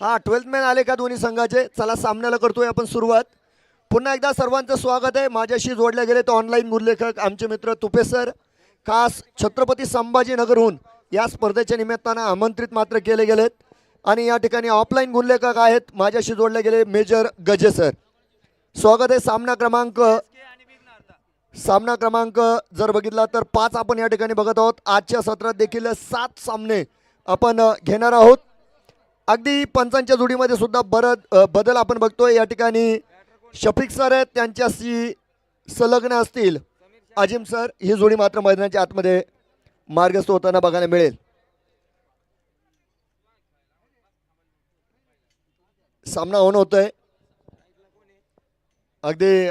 हा 12th man आले का दोन्ही संघाचे? चला सामन्याला करतोय आपण सुरुवात. पुन्हा एकदा सर्वांचं स्वागत आहे. माझ्याशी जोडले गेले तर ऑनलाईन गुणलेखक आमचे मित्र तुपे सर, खास छत्रपती संभाजीनगरहून या स्पर्धेच्या निमित्तानं आमंत्रित मात्र केले गेलेत. आणि या ठिकाणी ऑफलाईन गुणलेखक आहेत माझ्याशी जोडले गेले मेजर गजे सर. स्वागत आहे. सामना क्रमांक जर बघितला तर 5 आपण या ठिकाणी बघत आहोत. आजच्या सत्रात देखील 7 सामने आपण घेणार आहोत. अगदी पंचांच्या जोडीमध्ये सुद्धा बदल आपण बघतोय. या ठिकाणी शफिक सर आहेत, त्यांच्याशी संलग्न असतील अजिम सर. ही जोडी मात्र मैदानाच्या आतमध्ये मार्गस्थ होताना बघायला मिळेल. सामना ऑन होतोय. अगदी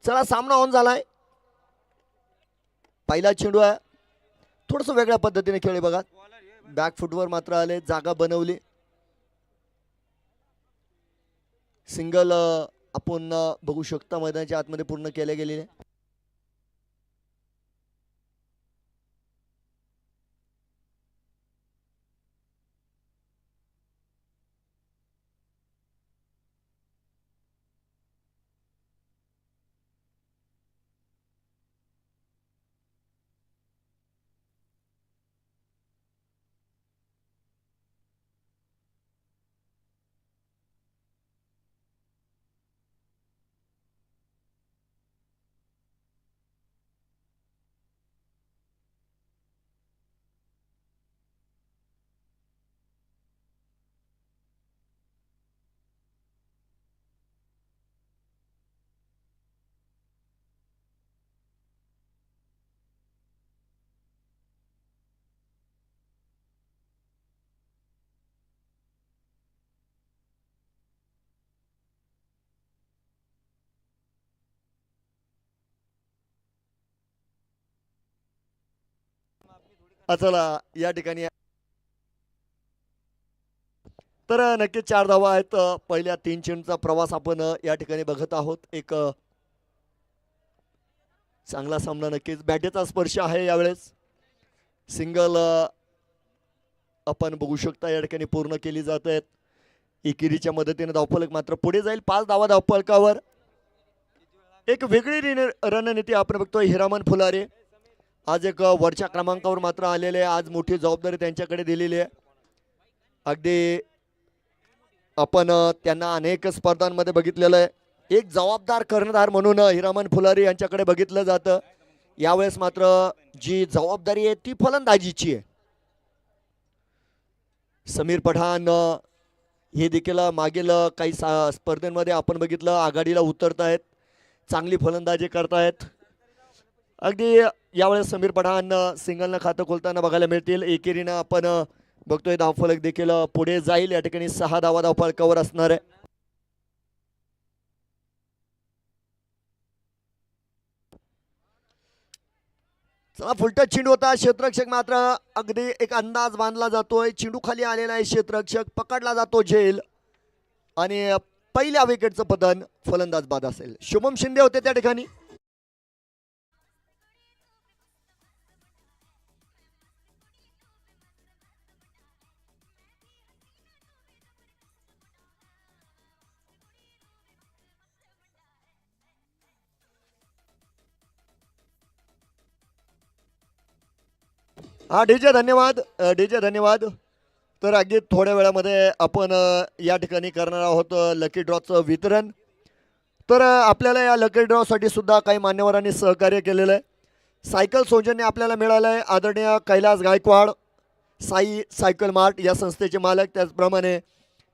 चला सामना ऑन झालाय. पहिला चेंडू आहे. थोडंसं वेगळ्या पद्धतीने खेळले बघा. बॅक फुटवर मात्र आले, जागा बनवली. सिंगल आपण बघू शकता मैदानाच्या आतमध्ये पूर्ण केले गेलेले. चला या ठिकाणी तर नक्कीच 4 धावा आहेत. पहिल्या 3 चेंडूचा प्रवास आपण या ठिकाणी बघत आहोत. एक चांगला सामना नक्कीच. बॅटेचा स्पर्श आहे यावेळेस. सिंगल आपण बघू शकता या ठिकाणी पूर्ण केली जात आहेत. एकेरीच्या मदतीने धावफलक मात्र पुढे जाईल. 5 धावा धावफलकावर. एक वेगळी रणनीती आपण बघतोय. हिरामन फुलारे आज एक वरच्या क्रमांकावर मात्र आलेले. आज मोठी जबाबदारी त्यांच्याकडे दिलेली आहे. अगदी आपण त्यांना अनेक स्पर्धांमध्ये बघितलेलं आहे. एक जबाबदार कर्णधार म्हणून हिरामन फुलारी यांच्याकडे बघितलं जातं. यावेळेस मात्र जी जबाबदारी आहे ती फलंदाजीची आहे. समीर पठाण हे देखील मागील काही स्पर्धेमध्ये आपण बघितलं आघाडीला उतरतायत, चांगली फलंदाजी करतायत. अगदी यावेळेस समीर पठाण सिंगलनं खातं खोलताना बघायला मिळतील. एकेरीनं आपण बघतोय धावफलक देखील पुढे जाईल. या ठिकाणी 6 धावा धावफलकावर असणार आहे. चला फुलटच चेंडू होता. क्षेत्ररक्षक मात्र अगदी एक अंदाज बांधला जातोय. चेंडू खाली आलेला आहे. क्षेत्ररक्षक पकडला जातो झेल आणि पहिल्या विकेटचं पतन फलंदाज बाद असेल. शुभम शिंदे होते त्या ठिकाणी. हा डीजे धन्यवाद, डीजे धन्यवाद. तर अगदी थोड्या वेळामध्ये आपण या ठिकाणी करणार आहोत लकी ड्रॉचं वितरण. तर आपल्याला या लकी ड्रॉसाठी सुद्धा काही मान्यवरांनी सहकार्य केलेलं आहे. सायकल सौजन्य आपल्याला मिळालं आहे आदरणीय कैलास गायकवाड, साई सायकल मार्ट या संस्थेचे मालक. त्याचप्रमाणे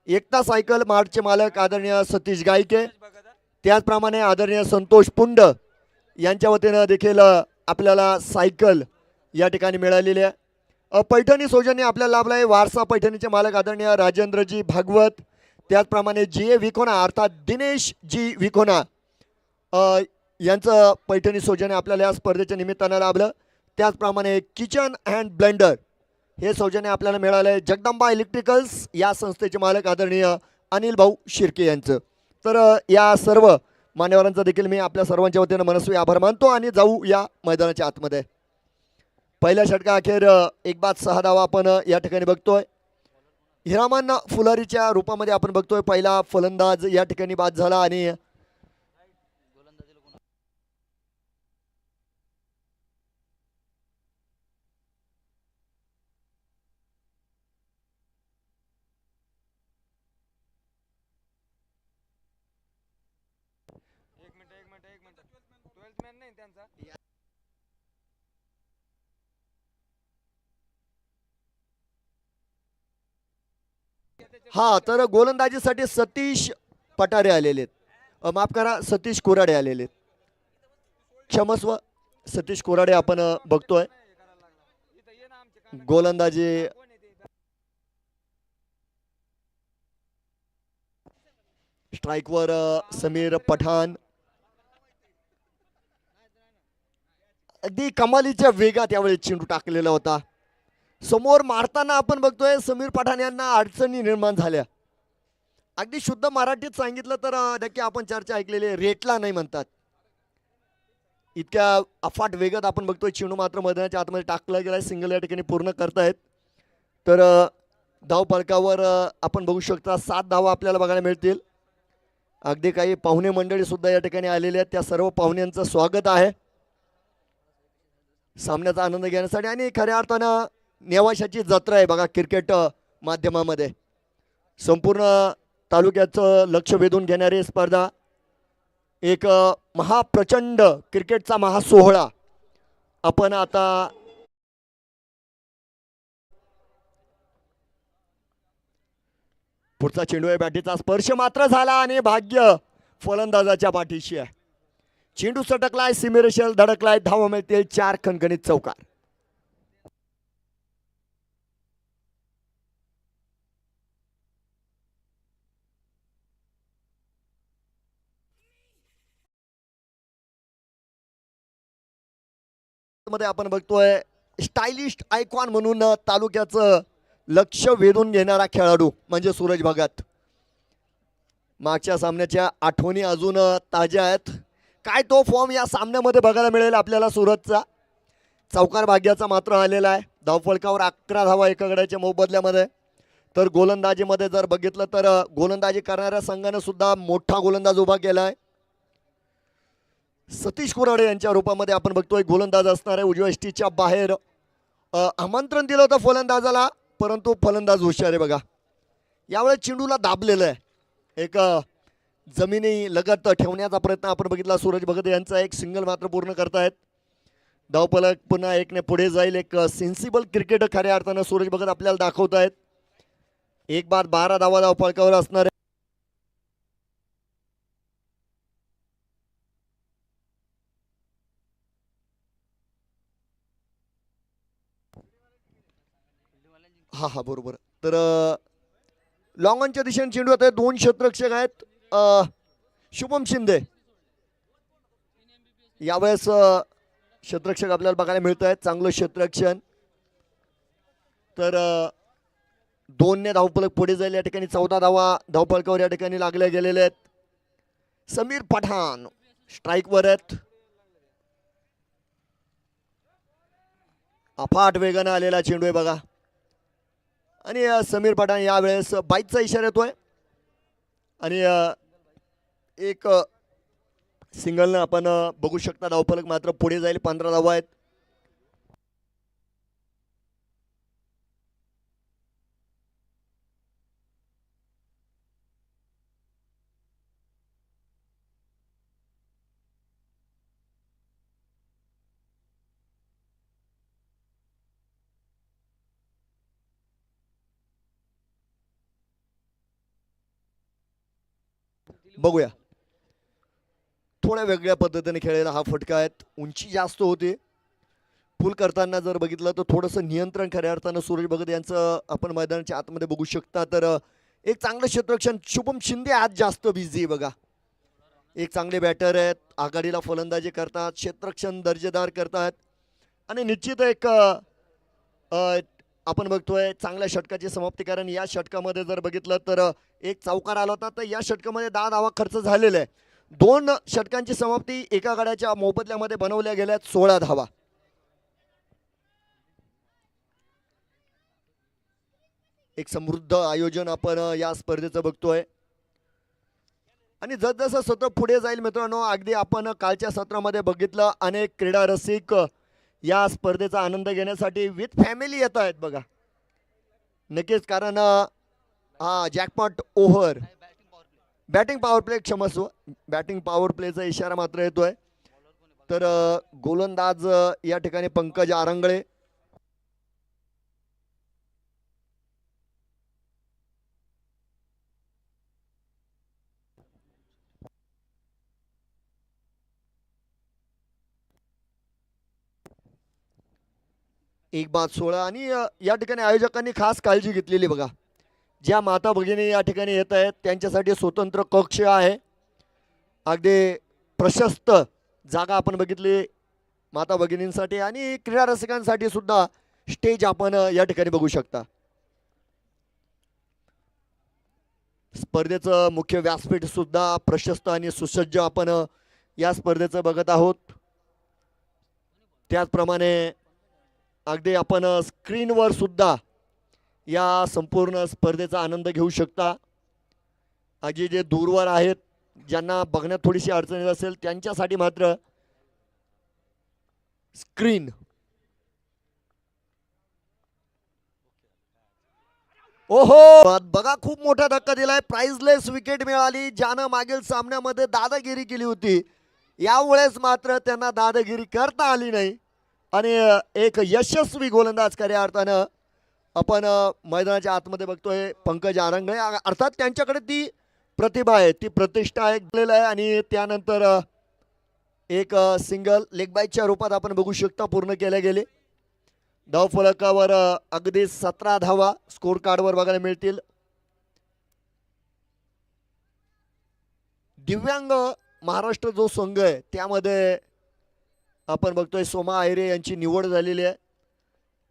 एकता सायकल मार्टचे मालक आदरणीय सतीश गायके. त्याचप्रमाणे आदरणीय संतोष पुंड यांच्या वतीनं देखील आपल्याला सायकल या ठिकाणी मिळालेली आहे. पैठणी सौजन्य आपल्याला लाभला आहे वारसा पैठणीचे मालक आदरणीय राजेंद्रजी भागवत. त्याचप्रमाणे जी ए विखोना अर्थात दिनेश जी विखोना यांचं पैठणी सौजन्य आपल्याला या स्पर्धेच्या निमित्तानं लाभलं. त्याचप्रमाणे किचन अँड ब्लेंडर हे सौजन्य आपल्याला मिळालं आहे जगदंबा इलेक्ट्रिकल्स या संस्थेचे मालक आदरणीय अनिल भाऊ शिर्के यांचं. तर या सर्व मान्यवरांचा देखील मी आपल्या सर्वांच्या वतीनं मनस्वी आभार मानतो आणि जाऊ या मैदानाच्या आतमध्ये. पहिल्या षटकाअखेर 1-6 धावा आपण या ठिकाणी बघतोय. हिरामन फुलारीच्या रूपामध्ये आपण बघतोय पहिला फलंदाज या ठिकाणी बाद झाला आणि हा तर गोलंदाजीसाठी सतीश पटारे आलेले आहेत. माफ करा सतीश कोराडे आलेले आहेत. क्षमस्व सतीश कोराडे आपण बघतोय. गोलंदाजी स्ट्राईकवर समीर पठाण. अगदी कमालीच्या वेगात यावेळी चेंडू टाकलेला होता. समोर मारताना आपण बघतोय समीर पठाण यांना अडचणी निर्माण झाल्या. अगदी शुद्ध मराठीत सांगितलं तर नक्की आपण चर्चा ऐकलेली रेटला नाही म्हणतात. इतक्या अफाट वेगात आपण बघतोय चेंडू मात्र मैदानाच्या आतमध्ये टाकला गेलाय. सिंगल या ठिकाणी पूर्ण करतायत. तर धाव फलकावर आपण बघू शकता 7 धावा आपल्याला बघायला मिळतील. अगदी काही पाहुणे मंडळी सुद्धा या ठिकाणी आलेले आहेत. त्या सर्व पाहुण्यांचं स्वागत आहे सामन्याचा आनंद घेण्यासाठी. आणि खऱ्या अर्थानं नेवाशाची जत्रा आहे बघा क्रिकेट माध्यमामध्ये. संपूर्ण तालुक्याचं लक्ष वेधून घेणारी स्पर्धा. एक महाप्रचंड क्रिकेटचा महासोहळा आपण आता पुढचा चेंडू आहे. बॅटीचा स्पर्श मात्र झाला आणि भाग्य फलंदाजाच्या पाठीशी आहे. चेंडू सटकलाय सीमेरेषेल धडकलाय. धावा मिळतील 4 खणखणीत चौकार. मध्ये आपण बघतोय स्टायलिस्ट आयकॉन म्हणून तालुक्याचं लक्ष वेधून घेणारा खेळाडू म्हणजे सूरज भगत. मागच्या सामन्याच्या आठवणी अजून ताज्या आहेत. काय तो फॉर्म या सामन्यामध्ये बघायला मिळेल आपल्याला सूरजचा. चौकार भाग्याचा मात्र आलेला आहे. धावफलकावर 11 धावा एका गड्याच्या मोबदल्यामध्ये. तर गोलंदाजीमध्ये जर बघितलं तर गोलंदाजी करणाऱ्या संघाने सुद्धा मोठा गोलंदाज उभा केला आहे. सतीश कोराडे यांच्या रूपामध्ये आपण बघतोय गोलंदाज असणार आहे. उजव्या यष्टीच्या बाहेर आमंत्रण दिलं होतं फलंदाजाला परंतु फलंदाज हुशार आहे बघा. यावेळेस चेंडूला दाबलेलं आहे. एक जमिनी लगत ठेवण्याचा प्रयत्न आपण बघितला. सूरज भगत यांचा एक सिंगल मात्र पूर्ण करतायत. धावफलक पुन्हा एकने पुढे जाईल. एक सेन्सिबल क्रिकेटर खऱ्या अर्थानं सूरज भगत आपल्याला दाखवत आहेत. 1-12 धावा धावफलकावर असणार आहे. हा बरोबर. तर लॉंग ऑनच्या दिशेने चेंडू होत आहे. 2 क्षेत्ररक्षक आहेत. शुभम शिंदे यावेळेस क्षेत्ररक्षक आपल्याला बघायला मिळत आहेत. चांगलं क्षेत्ररक्षण. तर 2ने धावफलक पुढे जाईल. या ठिकाणी 14 धावा धावफलकावर या ठिकाणी लागल्या गेलेल्या आहेत. समीर पठाण स्ट्राईकवर आहेत. अफाट वेगानं आलेला चेंडू आहे बघा. आणि समीर पठाण यावेळेस बाईकचा इशारा येतोय आणि एक सिंगलनं आपण बघू शकता. धावफलक मात्र पुढे जाईल. 15 धावा आहेत. बघूया, थोड्या वेगळ्या पद्धतीने खेळलेला हा फटका आहे. उंची जास्त होती. पुल करताना जर बघितलं तर थोडंसं नियंत्रण खऱ्या अर्थानं सूरज भगत यांचं आपण मैदानाच्या आतमध्ये बघू शकता. तर एक चांगलं क्षेत्ररक्षण. शुभम शिंदे आज जास्त बिझी आहे बघा. एक चांगले बॅटर आहेत, आघाडीला फलंदाजी करतात, क्षेत्ररक्षण दर्जेदार करतात आणि निश्चित एक आपण बघतोय चांगल्या षटकाची समाप्ती. कारण या षटकामध्ये जर बघितलं तर एक चौकार आला होता, तर या षटकामध्ये 10 धावा खर्च झालेला आहे. 2 षटकांची समाप्ती एका गड्याच्या मोबदल्यामध्ये बनवल्या गेल्यात 16 धावा. एक समृद्ध आयोजन आपण या स्पर्धेचं बघतोय आणि जसजसं सत्र पुढे जाईल मित्रांनो, अगदी आपण कालच्या सत्रामध्ये बघितलं अनेक क्रीडा रसिक या स्पर्धेचा आनंद घेण्यासाठी विथ फॅमिली येत आहेत बघा. नक्कीच, कारण हा jackpot over batting power play, क्षमस्व, बॅटिंग पॉवर प्लेचा इशारा मात्र येतोय. तर गोलंदाज या ठिकाणी पंकज आरंगळे. एक बाद 16 आणि या ठिकाणी आयोजकांनी खास काळजी घेतलेली बघा. ज्या माता भगिनी या ठिकाणी येत आहेत त्यांच्यासाठी स्वतंत्र कक्ष आहे. अगदी प्रशस्त जागा आपण बघितली माता भगिनींसाठी आणि क्रीडा रसिकांसाठी सुद्धा स्टेज आपण या ठिकाणी बघू शकता. स्पर्धेचं मुख्य व्यासपीठ सुद्धा प्रशस्त आणि सुसज्ज आपण या स्पर्धेचं बघत आहोत. त्याचप्रमाणे अगदी आपण स्क्रीनवर सुद्धा या संपूर्ण स्पर्धेचा आनंद घेऊ शकता. अगदी जे दूरवर आहेत, ज्यांना बघण्यात थोडीशी अडचण येत असेल त्यांच्यासाठी मात्र स्क्रीन. ओहो, बघा खूप मोठा धक्का दिलाय. प्राइजलेस विकेट मिळाली, ज्यानं मागील सामन्यामध्ये दादागिरी केली होती. यावेळेस मात्र त्यांना दादागिरी करता आली नाही आणि एक यशस्वी गोलंदाज खऱ्या अर्थानं आपण मैदानाच्या आतमध्ये बघतोय पंकज आरंगळे. अर्थात त्यांच्याकडे ती प्रतिभा आहे, ती प्रतिष्ठा आहे आणि त्यानंतर एक सिंगल लेग बाईटच्या रूपात आपण बघू शकता पूर्ण केले गेले. धावफलकावर अगदी 17 धावा स्कोर कार्डवर बघायला मिळतील. दिव्यांग महाराष्ट्र जो संघ आहे त्यामध्ये आपण बघतोय सोमा आहिरे यांची निवड झालेली आहे.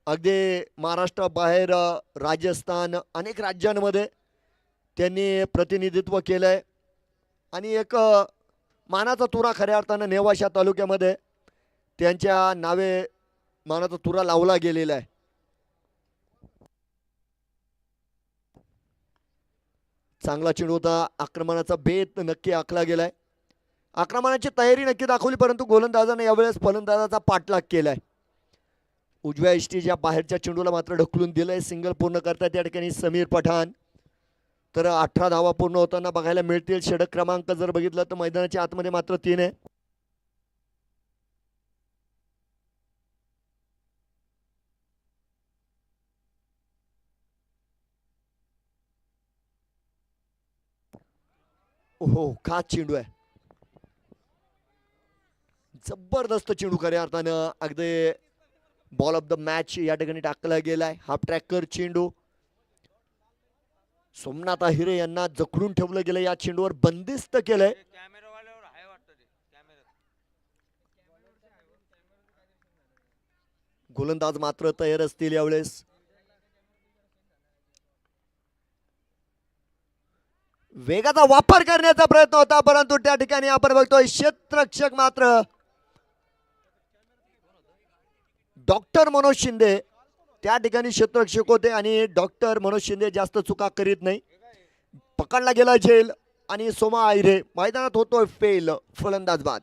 अगदी महाराष्ट्राबाहेर राजस्थान अनेक राज्यांमध्ये त्यांनी प्रतिनिधित्व केलं आहे आणि एक मानाचा तुरा खऱ्या अर्थानं नेवाशा तालुक्यामध्ये त्यांच्या नावे मानाचा तुरा लावला गेलेला आहे. चांगला चेंडू होता. आक्रमणाचा बेत नक्की आखला गेलाय. आक्रमणाची तयारी नक्की दाखवली, परंतु गोलंदाजाने यावेळेस फलंदाजाचा पाठलाग केलाय. उजव्या इष्टीच्या बाहेरच्या चेंडूला मात्र ढकलून दिलंय. सिंगल पूर्ण करतात त्या ठिकाणी समीर पठाण. तर 18 धावा पूर्ण होताना बघायला मिळतील. षटक क्रमांक जर बघितलं तर मैदानाच्या आतमध्ये मात्र 3 आहे. ओहो, खास चेंडू आहे. जबरदस्त चेंडू खऱ्या अर्थानं अगदी बॉल ऑफ द मॅच या ठिकाणी टाकला गेलाय. हाफ ट्रॅकर चेंडू. सोमनाथ आहिरे यांना जखडून ठेवलं गेलं, या चेंडूवर बंदिस्त केलंय. गोलंदाज मात्र तयार असतील यावेळेस. वेगाचा वापर करण्याचा प्रयत्न होता, परंतु त्या ठिकाणी आपण बघतोय क्षेत्ररक्षक मात्र डॉक्टर मनोज शिंदे त्या ठिकाणी क्षेत्ररक्षक होते आणि डॉक्टर मनोज शिंदे जास्त चुका करीत नाही. पकडला गेला झेल आणि सोमा आहिरे मैदानात होतोय फेल, फलंदाज बाद.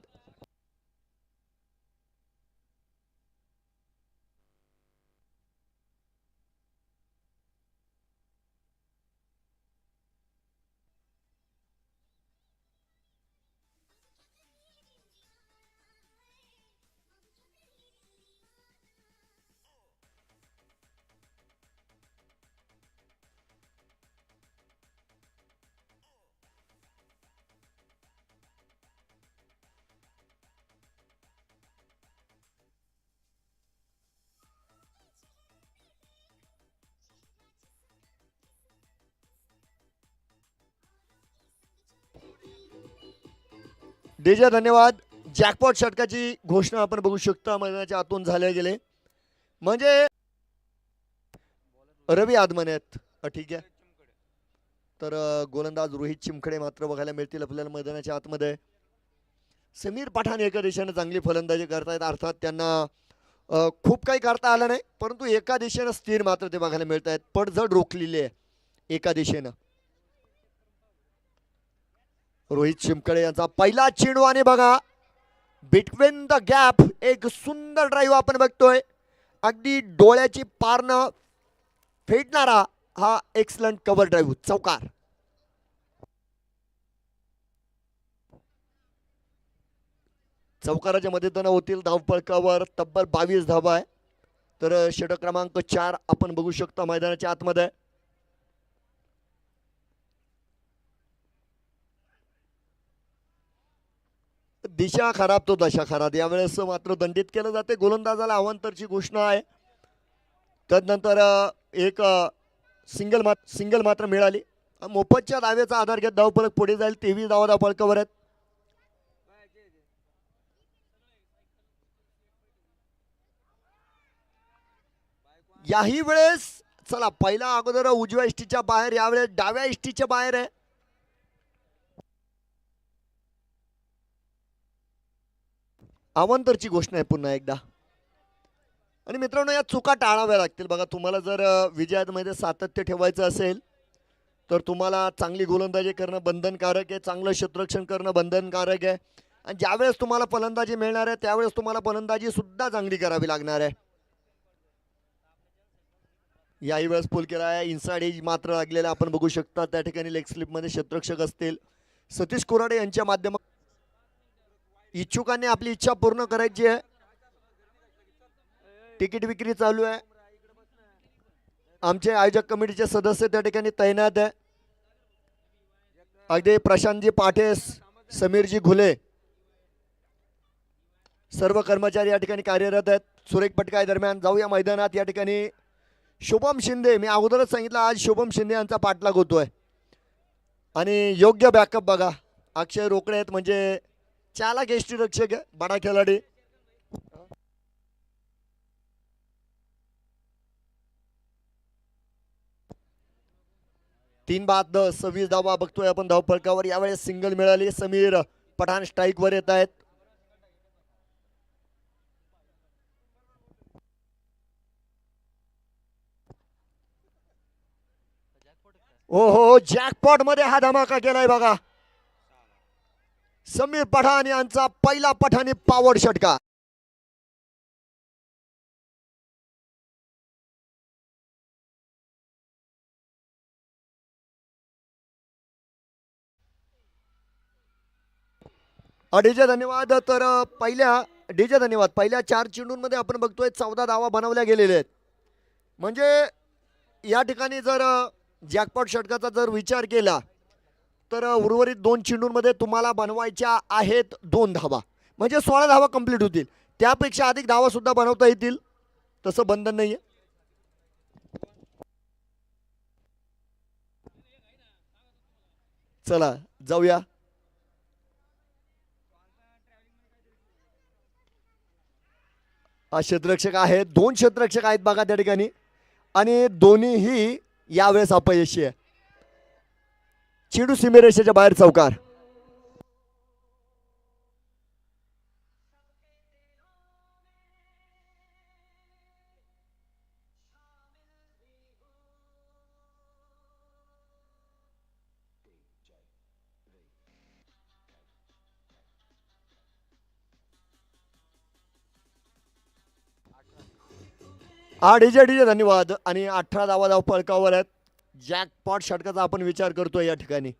डीजे धन्यवाद. जॅकपॉट षटकाची घोषणा आपण बघू शकता मैदानाच्या आतून झाले गेले. म्हणजे रवी आगमन आहेत. ठीक आहे. तर गोलंदाज रोहित चिमखडे मात्र बघायला मिळतील आपल्याला मैदानाच्या आतमध्ये. समीर पठाण एका दिशेने चांगली फलंदाजी करतायत. अर्थात त्यांना खूप काही करता आलं नाही, परंतु एका दिशेनं स्थिर मात्र ते बघायला मिळत आहेत. पडझड रोखलेली आहे एका दिशेनं. रोहित चिमखडे यांचा पहिला चेंडू आणि बघा बिटवीन द गॅप एक सुंदर ड्राईव्ह आपण बघतोय. अगदी डोळ्याची पारणं फेडणारा हा एक्सलंट कव्हर ड्राईव्ह चौकार. चौकाराच्या मदतीनं होतील धावफलकावर तब्बल 22 धावा आहे. तर षटक क्रमांक 4 आपण बघू शकता मैदानाच्या आतमध्ये. दिशा खराब तो दशा खराब. यावेळेस मात्र दंडित केलं जाते. गोलंदाजाला अवांतरची घोषणा आहे. तदनंतर एक सिंगल मात्र मिळाली. मोफतच्या दाव्याचा आधार घेत धावफलक पुढे जाईल. 23 धावा धावफलकावर आहेत. याही वेळेस चला पहिला अगोदर उजव्या इष्टीच्या बाहेर, यावेळेस डाव्या इष्टीच्या बाहेर आहे. अवांतरची घोषणा आहे पुन्हा एकदा. आणि मित्रांनो या चुका टाळाव्या लागतील. बघा तुम्हाला जर विजयामध्ये सातत्य ठेवायचं असेल तर तुम्हाला चांगली गोलंदाजी करणं बंधनकारक आहे. चांगलं क्षेत्ररक्षण करणं बंधनकारक आहे. आणि ज्यावेळेस तुम्हाला फलंदाजी मिळणार आहे त्यावेळेस तुम्हाला फलंदाजी सुद्धा चांगली करावी लागणार आहे. याही वेळेस पुल केला आहे. इनसाइड एज मात्र लागलेला आपण बघू शकता. त्या ठिकाणी लेग स्लिपमध्ये क्षेत्ररक्षक असतील सतीश कोराडे यांच्या माध्यमातून इच्छुकांनी आपली इच्छा पूर्ण करायची आहे. तिकीट विक्री चालू आहे. आमचे आयोजक कमिटीचे सदस्य त्या ठिकाणी तैनात आहे. अगदी प्रशांतजी पाठे, समीरजी घुले सर्व कर्मचारी या ठिकाणी कार्यरत आहेत. सुरेख पटकाई दरम्यान जाऊया मैदानात. या ठिकाणी शुभम शिंदे, मी अगोदरच सांगितलं आज शुभम शिंदे यांचा पाठलाग होतोय. आणि योग्य बॅकअप बघा अक्षय रोकडे आहेत. म्हणजे चालक यष्टीरक्षक आहे, बडा खिलाडी. 3 बाद 26 धावा बघतोय आपण धावफलकावर. यावेळेस सिंगल मिळाली. समीर पठाण स्ट्राईक वर येत आहेत. हो जॅकपॉट मध्ये हा धमाका केलाय बघा. समीर पठाण यांचा पहिला पठाणी पॉवर षटका. डीजे धन्यवाद. तर पहिल्या 4 चेंडूंमध्ये आपण बघतोय 14 धावा बनवल्या गेलेल्या आहेत. म्हणजे या ठिकाणी जर जॅकपॉट षटकाचा जर विचार केला तर उर्वरित 2 चेंडूंमध्ये तुम्हाला बनवायच्या आहेत 2 धावा. म्हणजे 16 धावा कंप्लीट होतील. त्यापेक्षा अधिक धावा सुद्धा बनवता येतील, तसं बंधन नाहीये. चला जाऊया. क्षेत्ररक्षक आहेत, 2 क्षेत्ररक्षक आहेत बघा त्या ठिकाणी. आणि दोन्हीही यावेळेस अपयशी आहे. चेंडू सीमेरेषेच्या बाहेर चौकार. डीजे धन्यवाद. आणि 18 धावा धाव फलकावर आहेत. जॅकपॉट षटकाचा आपण विचार करतोय या ठिकाणी.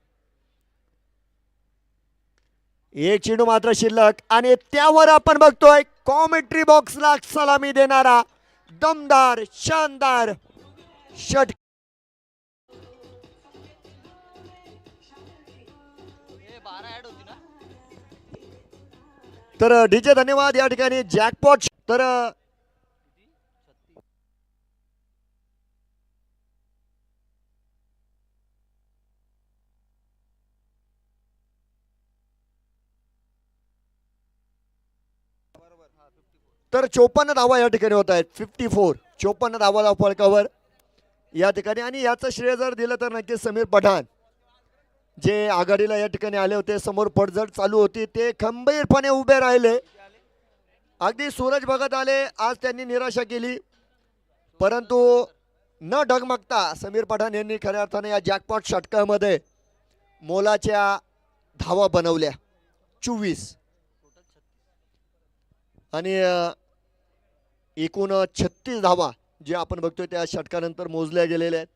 एक चेंडू मात्र शिल्लक आणि त्यावर आपण बघतोय कॉमेंट्री बॉक्सला सलामी देणारा दमदार शानदार षटक. तर डीजे धन्यवाद. या ठिकाणी जॅकपॉट. तर तर 54 धावा या ठिकाणी होत आहेत. 54 54 धावा धावफलकावर या ठिकाणी. आणि याचं श्रेय जर दिलं तर नक्कीच समीर पठाण जे आघाडीला या ठिकाणी आले होते, समोर पडझड चालू होती, ते खंबीरपणे उभे राहिले. अगदी सूरज बघत आले, आज त्यांनी निराशा केली, परंतु न डगमगता समीर पठाण यांनी खऱ्या अर्थाने या जॅकपॉट षटकामध्ये मोलाच्या धावा बनवल्या 24 आणि एकूण 36 धावा जे आपण बघतोय त्या षटकानंतर मोजल्या गेलेल्या आहेत.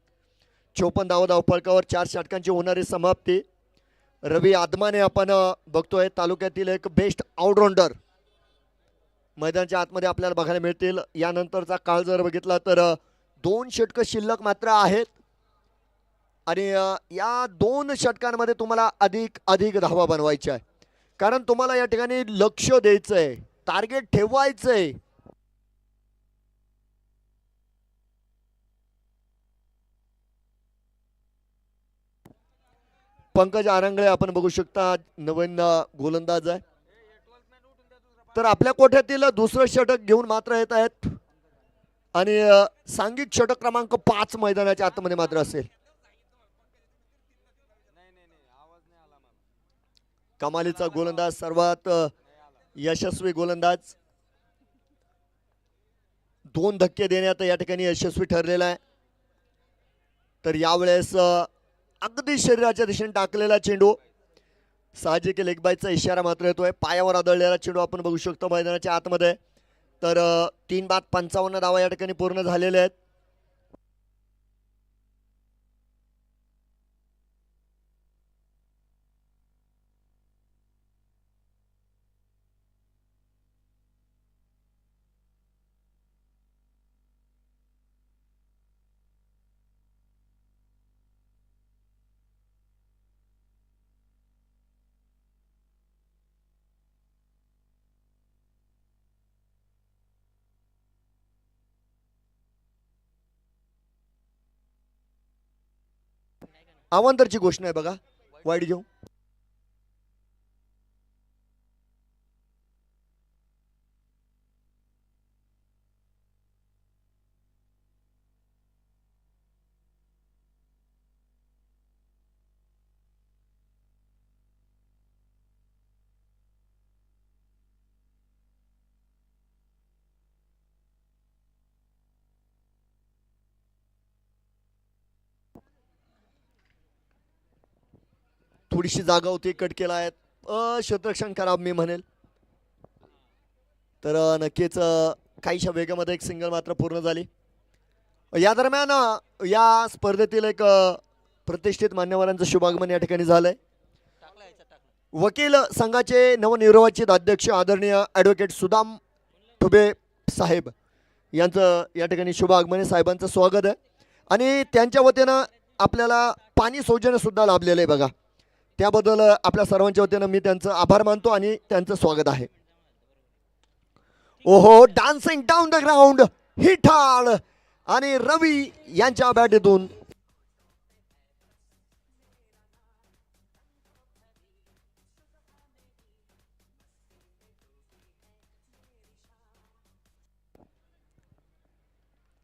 54 धावा धावफलकावर 4 षटकांची होणारी समाप्ती. रवी आदमाने आपण बघतोय तालुक्यातील एक बेस्ट ऑलराऊंडर मैदानाच्या आतमध्ये आपल्याला बघायला मिळतील. यानंतरचा काळ जर बघितला तर 2 षटकं शिल्लक मात्र आहेत आणि या 2 षटकांमध्ये तुम्हाला अधिक धावा बनवायच्या आहे, कारण तुम्हाला या ठिकाणी लक्ष द्यायचंय, टार्गेट ठेवायचंय. पंकज आरंगळे आपण बघू शकता, नवीन गोलंदाज आहे. तर आपल्या कोठ्यातील दुसरं षटक घेऊन मात्र येत आहेत आणि सांघिक षटक क्रमांक 5 मैदानाच्या आतमध्ये मात्र असेल. कमालीचा गोलंदाज, सर्वात यशस्वी गोलंदाज, 2 धक्के देण्यात या ठिकाणी यशस्वी ठरलेला आहे. तर यावेळेस अगदी शरीराच्या दिशेने टाकलेला चेंडू, साहजिक लेग बायचा इशारा मात्र येतोय. पायावर आदळलेला चेंडू आपण बघू शकतो मैदानाच्या आतमध्ये. तर 3 बाद 55 धावा या ठिकाणी पूर्ण झालेले आहेत. अवांतरची घोषणा आहे बघा, वाईट घेऊ. थोडीशी जागा होती, कट केला आहे. क्षेत्ररक्षण खराब मी म्हणेल. तर नक्कीच काहीशा वेगामध्ये एक सिंगल मात्र पूर्ण झाली. या दरम्यान या स्पर्धेतील एक प्रतिष्ठित मान्यवरांचं शुभागमन या ठिकाणी झालंय. वकील संघाचे नवनिर्वाचित अध्यक्ष आदरणीय ॲडव्होकेट सुदाम ठुबे साहेब यांचं या ठिकाणी शुभ आगमन आहे. साहेबांचं स्वागत आहे आणि त्यांच्या वतीनं आपल्याला पाणी सौजन्य सुद्धा लाभलेलं आहे बघा. त्याबद्दल आपल्या सर्वांच्या वतीनं मी त्यांचं आभार मानतो आणि त्यांचं स्वागत आहे. ओहो, dancing down the ground hit hard आणि रवी यांच्या बॅटीतून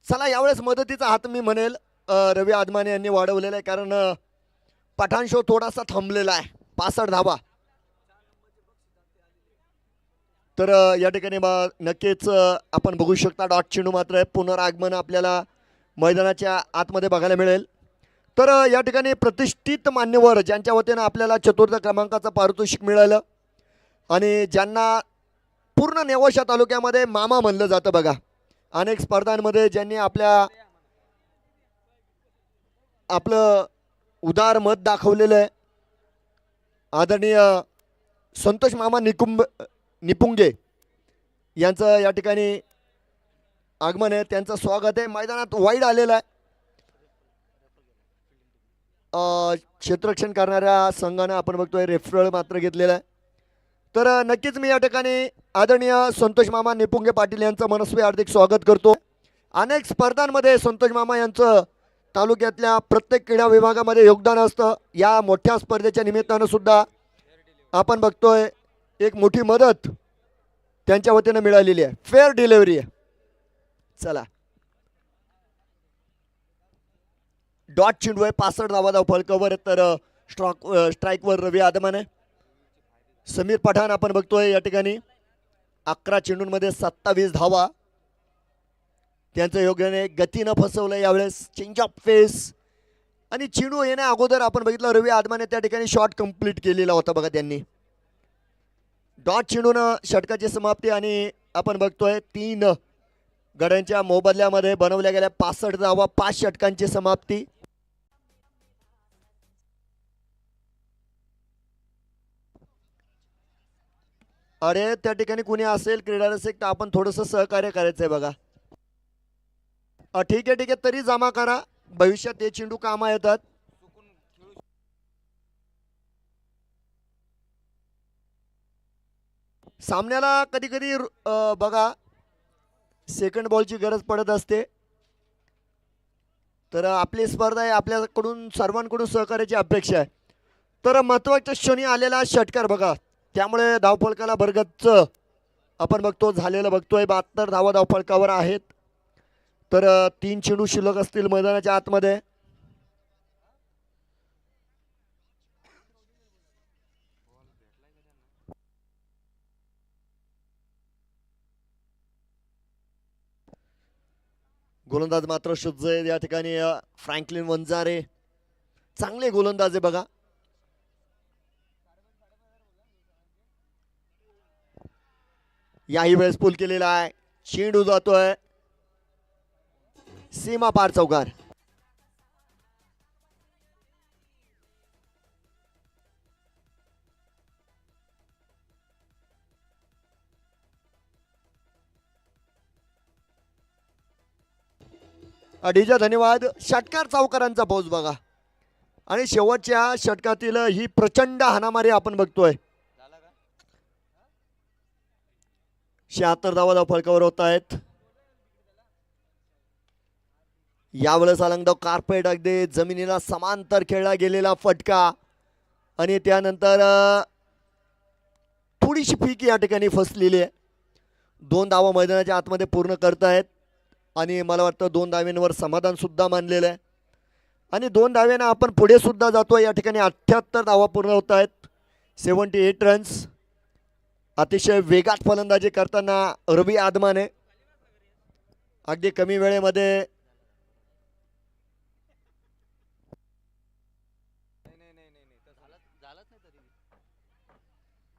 चला यावेळेस मदतीचा हात मी म्हणेल रवी आदमाने यांनी वाढवलेला आहे, कारण पठाण शो थोडासा थांबलेला आहे. 65 धावा. तर या ठिकाणी नक्कीच आपण बघू शकता डॉट चेंडू मात्र पुनरागमन आपल्याला मैदानाच्या आतमध्ये बघायला मिळेल. तर या ठिकाणी प्रतिष्ठित मान्यवर ज्यांच्या वतीनं आपल्याला चतुर्थ क्रमांकाचं पारितोषिक मिळालं आणि ज्यांना पूर्ण नेवाशा तालुक्यामध्ये मामा म्हणलं जातं बघा. अनेक स्पर्धांमध्ये ज्यांनी आपलं उदार मत दाखवलेलं आहे. आदरणीय संतोष मामा निपुंगे यांचं या ठिकाणी आगमन आहे, त्यांचं स्वागत आहे. मैदानात वाईड आलेलं आहे. क्षेत्ररक्षण करणाऱ्या संघानं आपण बघतोय रेफरल मात्र घेतलेला आहे. तर नक्कीच मी या ठिकाणी आदरणीय संतोष मामा निपुंगे पाटील यांचं मनस्वी हार्दिक स्वागत करतो. अनेक स्पर्धांमध्ये संतोष मामा यांचं तालुक्यातल्या प्रत्येक क्रीडा विभागामध्ये योगदान असतं. या मोठ्या स्पर्धेच्या निमित्तानं सुद्धा आपण बघतोय एक मोठी मदत त्यांच्या वतीनं मिळालेली आहे. फेअर डिलिव्हरी आहे. चला डॉट चेंडू आहे. 65 धावा फलकावर. तर स्ट्राईकवर रवी आदमाने. समीर पठाण आपण बघतोय या ठिकाणी 11 चेंडूंमध्ये 27 धावा. त्यांचं योग्याने गतीनं फसवलं यावेळेस. चेंज ऑफ फेस आणि चेंडू येण्या अगोदर आपण बघितलं रवी आदमाने त्या ठिकाणी शॉट कंप्लीट केलेला होता बघा त्यांनी. डॉट चेंडूनं षटकाची समाप्ती आणि आपण बघतोय 3 गड्यांच्या मोबदल्यामध्ये बनवल्या गेल्या 65 धावा, 5 षटकांची समाप्ती. अरे त्या ठिकाणी कुणी असेल क्रीडा रसिक तर आपण थोडंसं सहकार्य करायचंय बघा. ठीक आहे तरी जमा करा, भविष्यात हे चेंडू कामा येतात. सामन्याला कधी कधी बघा सेकंड बॉलची गरज पडत असते. तर आपली स्पर्धा आहे, आपल्याकडून सर्वांकडून सहकार्याची अपेक्षा आहे. तर महत्त्वाच्या क्षणी आलेला षटकार बघा, त्यामुळे धावफलकाला भरगच्च आपण बघतो झालेलं बघतोय. 72 धावा धावफलकावर आहेत. तर 3 चेंडू शिल्लक असतील मैदानाच्या आतमध्ये. गोलंदाज मात्र शुद्ध आहे या ठिकाणी. फ्रँकलिन वंजारे चांगले गोलंदाज आहे बघा. याही वेळेस पूल केलेला आहे. चेंडू जातोय सीमा पार चौकार. डीजा धन्यवाद. षटकार चौकारांचा फौज बघा आणि शेवटच्या षटकातील ही प्रचंड हाणामारी आपण बघतोय. 76 धावा फलकावर होत आहेत. यावेळेस अलंगदाव कार्पेट अगदी जमिनीला समांतर खेळला गेलेला फटका आणि त्यानंतर थोडीशी फीक या ठिकाणी फसलेली आहे. 2 धावा मैदानाच्या आतमध्ये पूर्ण करतायत आणि मला वाटतं 2 धाव्यांवर समाधान सुद्धा मानलेलं आहे आणि 2 धाव्यानं आपण पुढे सुद्धा जातोय. या ठिकाणी 78 धावा पूर्ण होत आहेत. 78 रन्स. अतिशय वेगात फलंदाजी करताना रवी आदमाने अगदी कमी वेळेमध्ये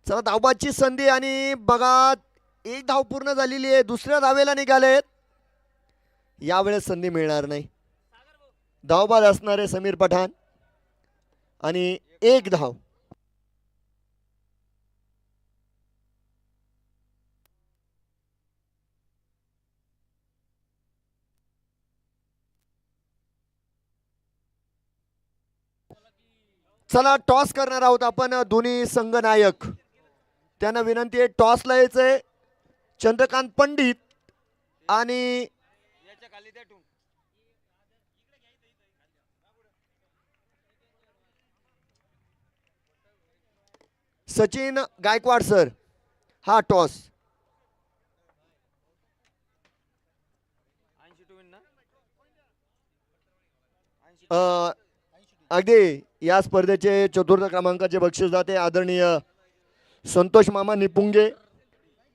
चला धावबाची संधी आणि बघा 1 धाव पूर्ण झालेली आहे. दुसऱ्या धावेला निघालेत. यावेळेस संधी मिळणार नाही. धावबाद असणारे समीर पठाण आणि 1 धाव. चला टॉस करणार आहोत आपण दोन्ही संघ नायक. त्यांना विनंती आहे टॉसला यायचंय. चंद्रकांत पंडित आणि सचिन गायकवाड सर. हा टॉस अगदी या स्पर्धेचे 4र्थ क्रमांकाचे बक्षीस जाते आदरणीय संतोष मामा निपुंगे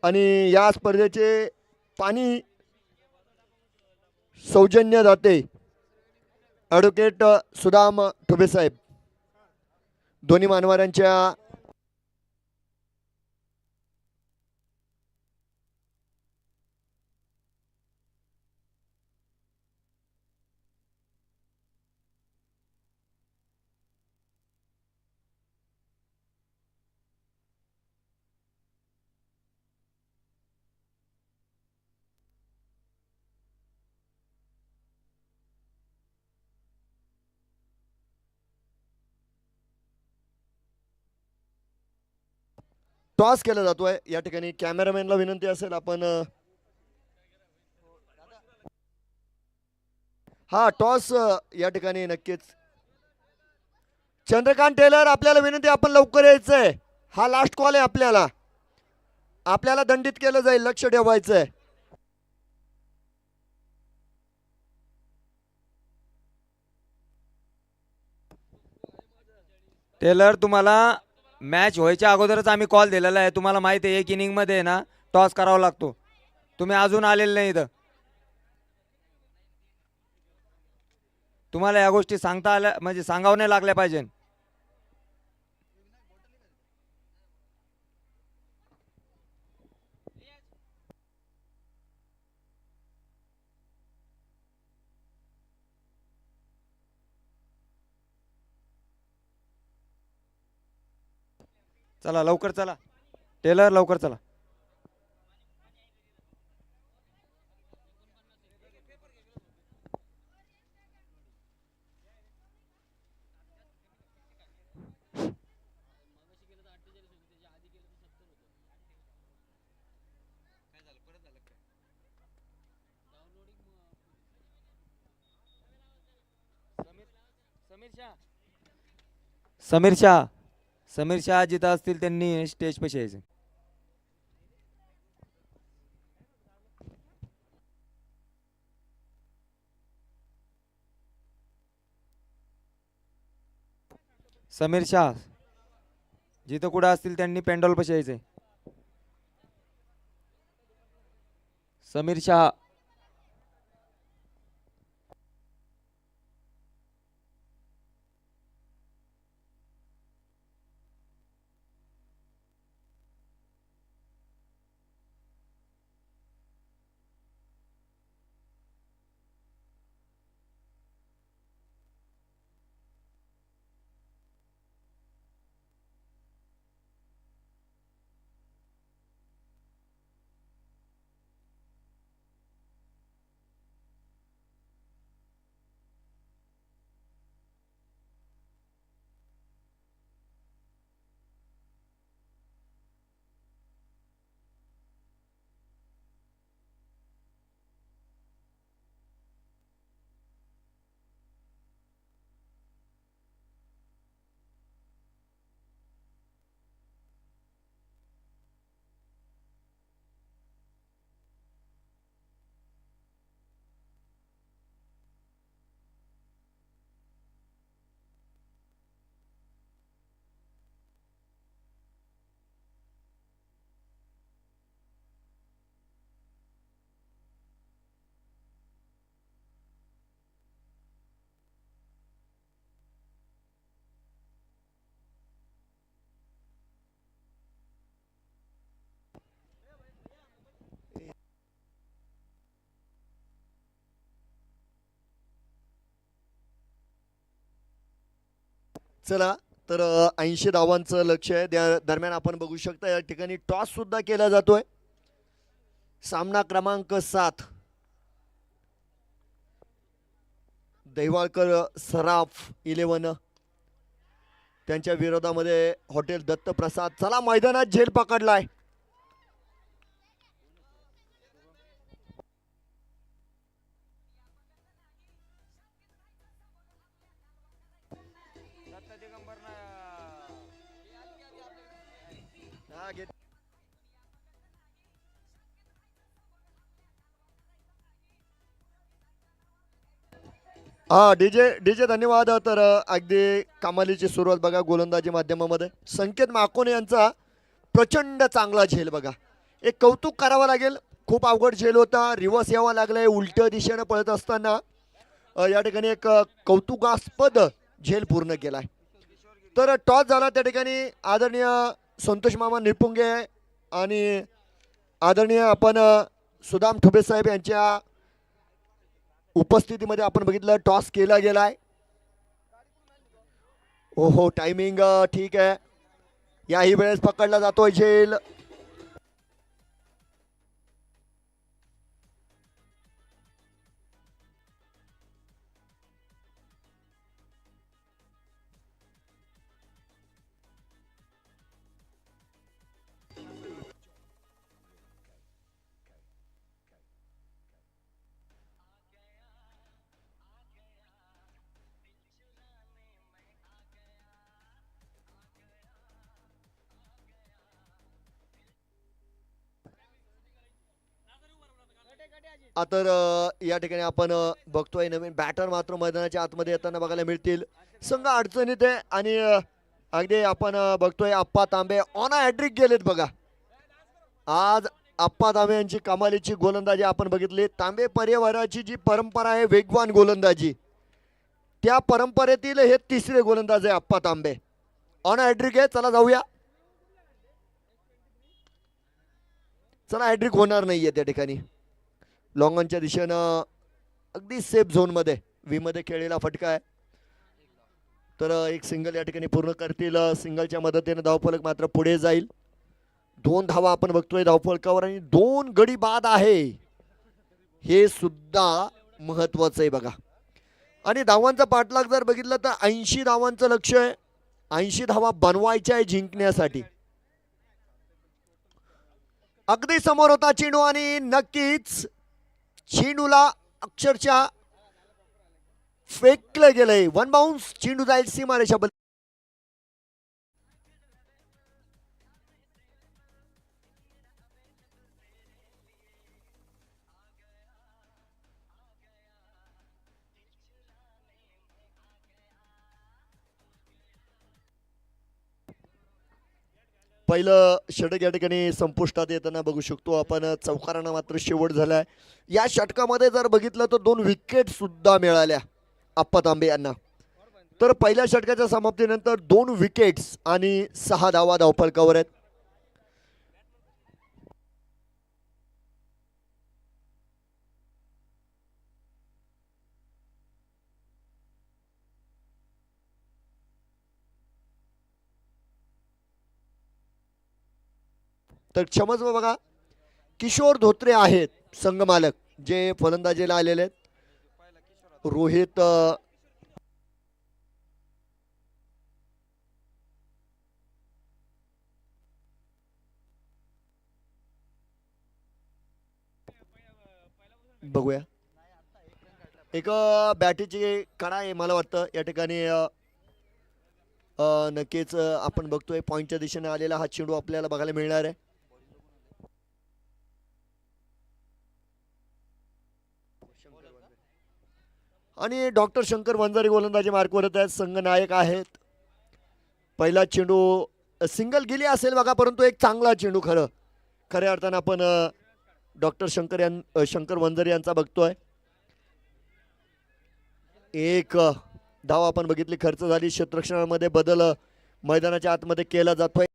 आणि या स्पर्धेचे पाणी सौजन्य जाते ॲडव्होकेट सुदाम ठुबे साहेब. दोन्ही मान्यवरांच्या टॉस केला जातोय. या ठिकाणी कॅमेरामॅनला विनंती असेल आपण हा टॉस या ठिकाणी नक्कीच. चंद्रकांत टेलर आपल्याला विनंती आपण लवकर यायचंय. हा लास्ट कॉल आहे आपल्याला. आपल्याला दंडित केलं जाईल, लक्ष ठेवायचंय. टेलर, तुम्हाला मॅच व्हायच्या अगोदरच आम्ही कॉल दिलेला आहे. तुम्हाला माहिती आहे एक इनिंग मध्ये ना टॉस करावा लागतो. तुम्ही अजून आलेले नाही इथं. तुम्हाला या गोष्टी सांगता आल्या म्हणजे सांगावं नाही लागल्या पाहिजे. चला लवकर चला टेलर, लवकर चला. समीर शाह जिथं असतील त्यांनी स्टेज पाशी यायचं. समीर शाह जिथं कुठं असतील त्यांनी पेंडॉल पाशी यायचंय. समीर शाह. चला तर 80 धावांचं लक्ष आहे. त्या दरम्यान आपण बघू शकता या ठिकाणी टॉस सुद्धा केला जातोय. सामना क्रमांक 7 दैवाळकर सराफ 11 त्यांच्या विरोधामध्ये हॉटेल दत्तप्रसाद. चला मैदानात झेल पकडलाय. हा डीजे डीजे धन्यवाद. तर अगदी कमालीची सुरुवात बघा गोलंदाजी माध्यमामध्ये संकेत माकोने यांचा प्रचंड चांगला झेल बघा. एक कौतुक करावं लागेल. खूप अवघड झेल होता. रिवर्स यावा लागलाय उलट्या दिशेने पळत असताना. या ठिकाणी एक कौतुकास्पद झेल पूर्ण केलाय. तर टॉस झाला त्या ठिकाणी आदरणीय संतोष मामा निपुंगे आणि आदरणीय आपण सुदाम ठुबे साहेब यांच्या उपस्थितीमध्ये आपण बघितलं टॉस केला गेलाय. हो टायमिंग ठीक आहे. याही वेळेस पकडला जातोय झेल. तर या ठिकाणी आपण बघतोय नवीन बॅटर मात्र मैदानाच्या आतमध्ये येताना बघायला मिळतील. संघ अडचणीत आहे आणि अगदी आपण बघतोय आप्पा तांबे ऑन हॅट्रिक गेलेत बघा. आज आप्पा तांबे यांची कमालीची गोलंदाजी आपण बघितली. तांबे परिवाराची जी परंपरा आहे वेगवान गोलंदाजी, त्या परंपरेतील हे तिसरे गोलंदाज आहे आप्पा तांबे. ऑन हॅट्रिक आहे. चला जाऊया. चला हॅट्रिक होणार नाहीये त्या ठिकाणी. लॉंगॉनच्या दिशेनं अगदी सेफ झोनमध्ये वी मध्ये खेळलेला फटका आहे. तर एक सिंगल या ठिकाणी पूर्ण करतील. सिंगलच्या मदतीने धावफलक मात्र पुढे जाईल. 2 धावा आपण बघतोय धावफलकावर आणि 2 गडी बाद आहे, हे सुद्धा महत्वाचं आहे बघा. आणि धावांचा पाठलाग जर बघितलं तर 80 धावांचं लक्ष आहे. 80 धावा बनवायच्या आहे जिंकण्यासाठी. अगदी समोर होता चेंडू आणि नक्कीच चेंडूला अक्षरशः फेकलं गेलंय. 1 बाउन्स. चेंडू जाईल सीमारेषा. पहिलं षटक या ठिकाणी संपुष्टात येताना बघू शकतो आपण. चौकारांना मात्र शेवट झालाय. या षटकामध्ये जर बघितलं तर 2 विकेट सुद्धा मिळाल्या आप्पा तांबे यांना. तर पहिल्या षटकाच्या समाप्तीनंतर 2 विकेट्स आणि 6 धावा धावफलकावर आहेत. तर क्षमस्व बघा, किशोर धोत्रे आहेत संघमालक जे फलंदाजीला आलेले आहेत. रोहित बघूया. एक बॅटीची कडा आहे मला वाटतं या ठिकाणी. नक्कीच आपण बघतोय पॉइंटच्या दिशेने आलेला हा चेंडू आपल्याला बघायला मिळणार आहे. आणि डॉक्टर शंकर वंजारी गोलंदाजी मार्कवर आहेत. संघ नायक आहेत. पहिला चेंडू सिंगल गेली असेल बघा, परंतु एक चांगला चेंडू खऱ्या अर्थानं आपण डॉक्टर शंकर वंजारी यांचा बघतोय. एक धाव आपण बघितली खर्च झाली. क्षेत्ररक्षणामध्ये बदल मैदानाच्या आतमध्ये केला जातोय.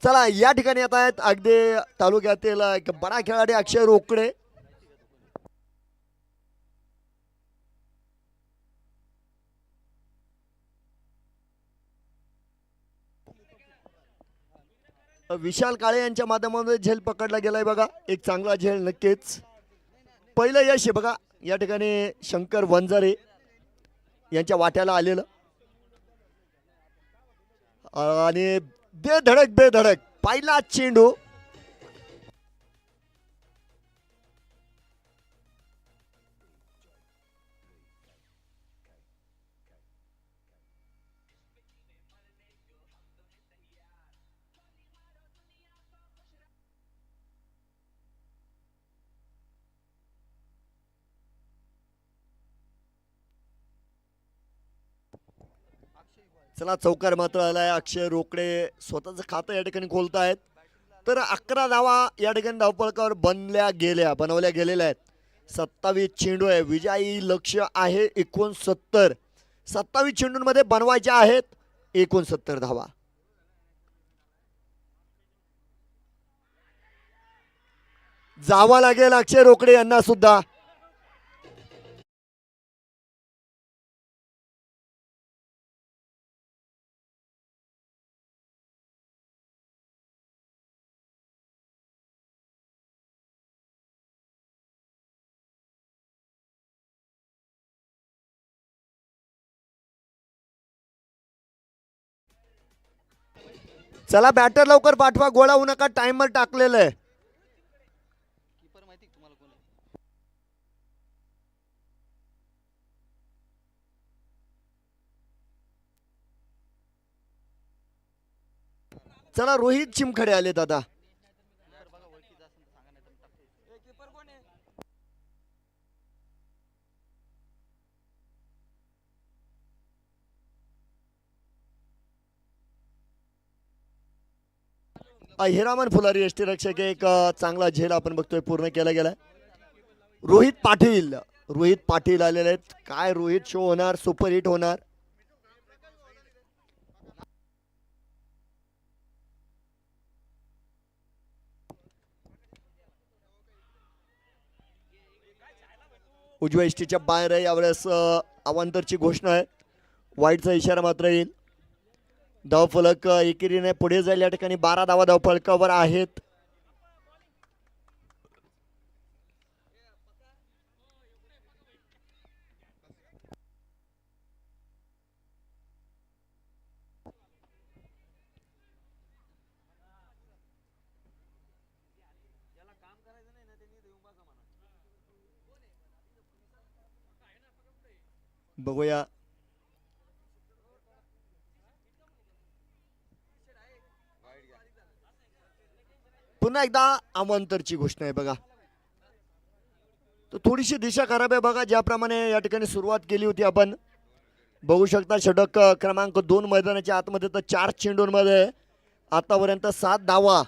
चला या ठिकाणी येत आहेत अगदी तालुक्यातील एक बडा खेळाडू अक्षय रोकडे. विशाल काळे यांच्या माध्यमातून झेल पकडला गेलाय बघा. एक चांगला झेल नक्कीच. पहिलं यश आहे बघा या ठिकाणी शंकर वंजारे यांच्या वाट्याला आलेलं. आणि बेधडक पहिला चेंडू. चला चौकार मात्र आलाय. अक्षय रोकडे स्वतःचं खातं या ठिकाणी खोलतायत. तर 11 धावा या ठिकाणी धावफलकावर बनवल्या गेलेल्या आहेत. 27 चेंडू आहे. विजयी लक्ष आहे 69. 27 चेंडूंमध्ये बनवायच्या आहेत 69 धावा. जावा लागेल अक्षय रोकडे यांना सुद्धा. चला बॅटर लवकर पाठवा, गोळा होऊ नका, टाइमर टाकलेलं आहे. चला रोहित चिमखडे आले दादा. हिरामन फुलारी यष्टीरक्षक एक चांगला झेल आपण बघतोय पूर्ण केला गेलाय. रोहित पाटील आलेले आहेत. काय रोहित शो होणार, सुपरहिट होणार. उजव्या इष्टीच्या बाहेर आहे यावेळेस. अवांतरची घोषणा आहे. वाईटचा इशारा मात्र येईल. धावफलक एकेरीने पुढे जाईल. या ठिकाणी 12 धावा धावफलकावर आहेत. बघूया पुन्हा एकदा अवांतरची घोषणा आहे बघा. तर थोडीशी दिशा खराब आहे बघा. ज्याप्रमाणे या ठिकाणी सुरुवात केली होती आपण बघू शकता. षटक क्रमांक 2 मैदानाच्या आतमध्ये तर 4 चेंडूंमध्ये आतापर्यंत 7 धावा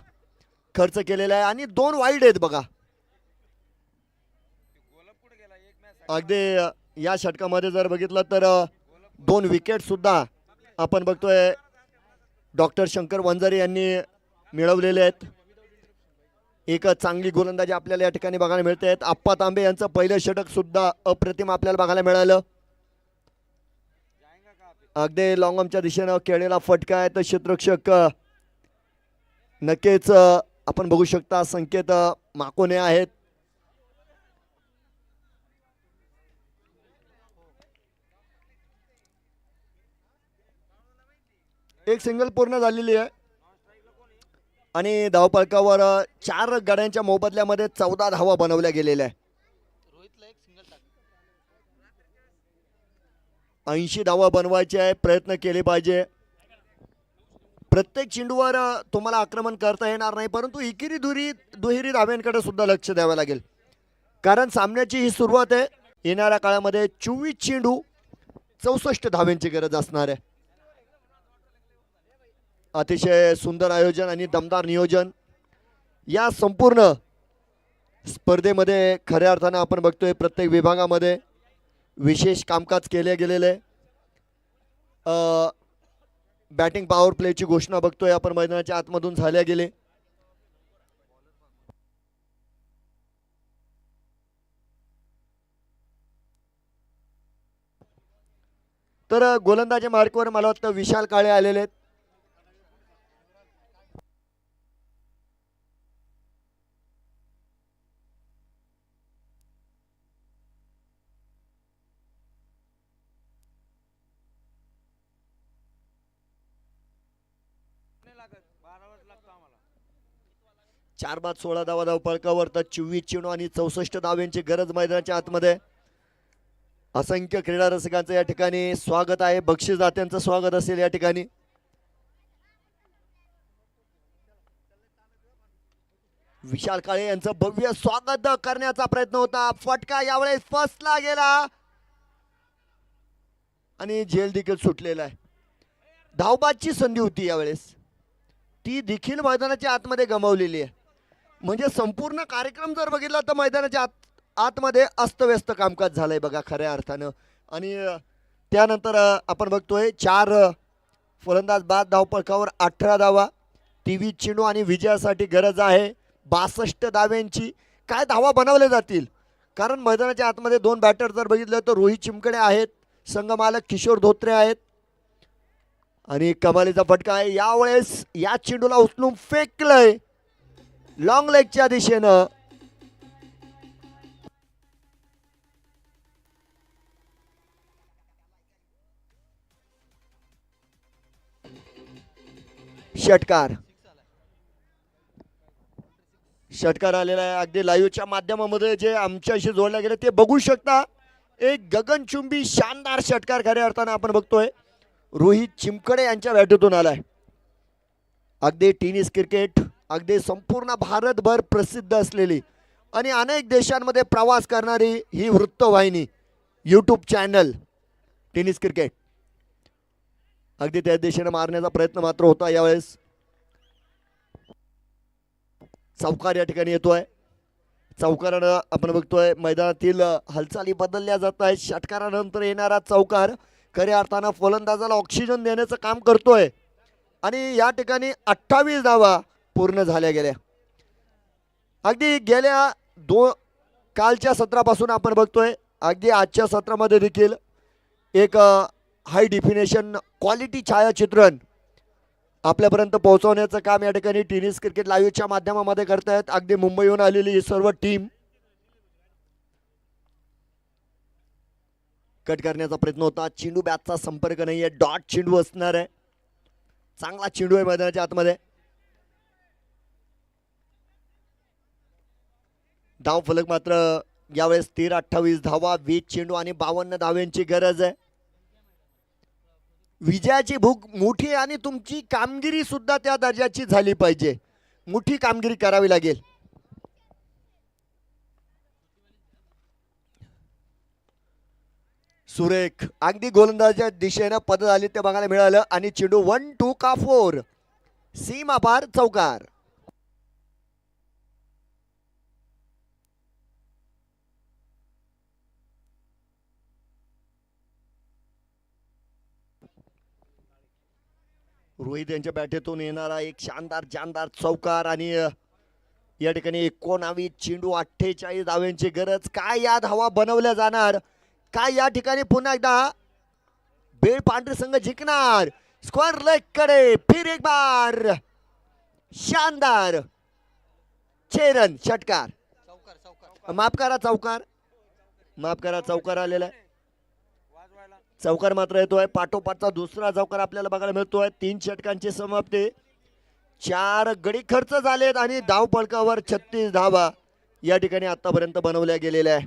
खर्च केलेला आहे आणि 2 वाईड आहेत बघा. अगदी या षटकामध्ये जर बघितलं तर 2 विकेट सुद्धा आपण बघतोय डॉक्टर शंकर वंजारी यांनी मिळवलेले आहेत. एक चांगली गोलंदाजी आपल्याला या ठिकाणी बघायला मिळते आहेत. आप्पा तांबे यांचं पहिलं षटक सुद्धा अप्रतिम आपल्याला बघायला मिळालं. अगदी लॉंगमच्या दिशेनं केलेला फटका आहे. तर क्षेत्ररक्षक नक्कीच आपण बघू शकता संकेत माकोने आहेत. एक सिंगल पूर्ण झालेली आहे आणि धावफलकावर 4 गड्यांच्या मोबदल्यामध्ये 14 धावा बनवल्या गेलेल्या आहे. 80 धावा बनवायचे प्रयत्न केले पाहिजे. प्रत्येक चेंडूवर तुम्हाला आक्रमण करता येणार नाही, परंतु एकेरी दुहेरी धाव्यांकडे सुद्धा लक्ष द्यावं लागेल. कारण सामन्याची ही सुरुवात आहे. येणाऱ्या काळामध्ये 24 चेंडू 64 धाव्यांची गरज असणार आहे. अतिशय सुंदर आयोजन आणि दमदार नियोजन या संपूर्ण स्पर्धेमध्ये खऱ्या अर्थानं आपण बघतोय. प्रत्येक विभागामध्ये विशेष कामकाज केले गेलेले. बॅटिंग पॉवर प्लेची घोषणा बघतोय आपण मैदानाच्या आतमधून झाल्या गेले. तर गोलंदाजी मार्कवर मला वाटतं विशाल काळे आलेले आहेत. चार बाद 16 धावा धावफलकावर तर 24 चेंडू आणि 64 धाव्यांची गरज मैदानाच्या आतमध्ये. असंख्य क्रीडा रसिकांचं या ठिकाणी स्वागत आहे. बक्षीसदात्यांचं स्वागत असेल या ठिकाणी. विशाल काळे यांचं भव्य स्वागत करण्याचा प्रयत्न होता. फटका यावेळेस फसला गेला आणि झेल देखील सुटलेला आहे. धावबादची संधी होती यावेळेस, ती देखील मैदानाच्या आतमध्ये गमावलेली आहे. म्हणजे संपूर्ण कार्यक्रम जर बघितला तर मैदानाच्या आतमध्ये अस्तव्यस्त कामकाज झालंय बघा खऱ्या अर्थानं. आणि त्यानंतर आपण बघतोय 4 फलंदाज बाद. धावफलकावर 18 धावा. 23 चेंडू आणि विजयासाठी गरज आहे 62 धाव्यांची. काय धावा बनवल्या जातील, कारण मैदानाच्या आतमध्ये 2 बॅटर जर बघितलं तर रोहित चिमकडे आहेत, संघमालक किशोर धोत्रे आहेत आणि कमालीचा फटका आहे. यावेळेस या चेंडूला उचलून फेकलंय लॉंग लेगच्या दिशेनं. षटकार षटकार आलेला आहे. अगदी लाईव्हच्या माध्यमामध्ये जे आमच्याशी जोडल्या गेले ते बघू शकता. एक गगनचुंबी शानदार षटकार खऱ्या अर्थानं आपण बघतोय रोहित चिमकडे यांच्या बॅटूतून आलाय. अगदी टेनिस क्रिकेट अगदी संपूर्ण भारतभर प्रसिद्ध असलेली आणि अनेक देशांमध्ये प्रवास करणारी ही वृत्तवाहिनी यूट्यूब चॅनल टेनिस क्रिकेट अगदी त्या दिशेने मारण्याचा प्रयत्न मात्र होता. यावेळेस चौकार या ठिकाणी येतोय. चौकारानं आपण बघतोय मैदानातील हालचाली बदलल्या जात आहेत. षटकारानंतर येणारा चौकार खऱ्या अर्थानं फलंदाजाला ऑक्सिजन देण्याचं काम करतोय आणि या ठिकाणी 28 धावा पूर्ण झाल्या गेल्या. अगदी गेल्या कालच्या सत्रापासून आपण बघतोय अगदी आजच्या सत्रामध्ये देखील एक हाय डिफिनेशन क्वालिटी छायाचित्रण आपल्यापर्यंत पोहोचवण्याचं काम या ठिकाणी टेनिस क्रिकेट लाईव्हच्या माध्यमामध्ये करतायत. अगदी मुंबईहून आलेली ही सर्व टीम कट करण्याचा प्रयत्न होता. चेंडू बॅटचा संपर्क नाहीये. डॉट चेंडू असणार आहे. चांगला चेंडू आहे मैदानाच्या आतमध्ये. धाव फलक मात्र यावेळेस 13-28 धावा 20 चेंडू आणि 52 धाव्यांची गरज आहे. विजयाची भूक मोठी आहे आणि तुमची कामगिरी सुद्धा त्या दर्जाची झाली पाहिजे. मोठी कामगिरी करावी लागेल. सुरेख अगदी गोलंदाजाच्या दिशेनं पद आली ते बघायला मिळालं आणि चेंडू 1-2 का 4 सीमा पार चौकार. रोहित यांच्या बॅटेतून येणारा एक शानदार जानदार चौकार आणि या ठिकाणी 19 चेंडू 48 धाव्यांची गरज. काय या धावा बनवल्या जाणार. काय या ठिकाणी पुन्हा एकदा बेळ पांढरे संघ जिंकणार. स्क्वेअर लेग कडे फिर एक बार शानदार 6 रन षटकार. माफ करा चौकार आलेला आहे. चौकार मात्र येतोय. पाठोपाठचा दुसरा चौकार आपल्याला बघायला मिळतोय. 3 षटकांची समाप्ती. 4 गडी खर्च झालेत आणि धाव फलकावर 36 धावा या ठिकाणी आतापर्यंत बनवल्या गेलेल्या आहे.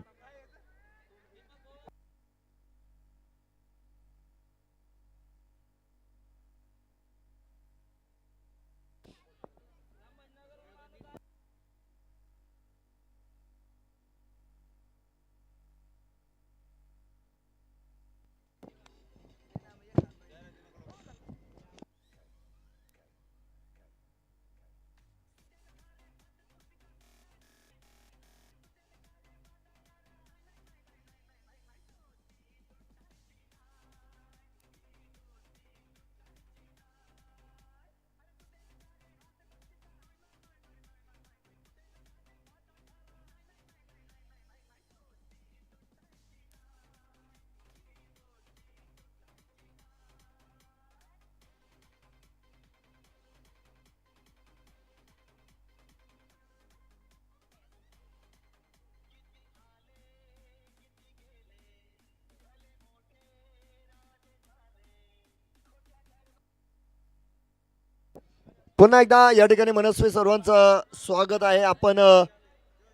पुन्हा एकदा या ठिकाणी मनस्वी सर्वांचं स्वागत आहे. आपण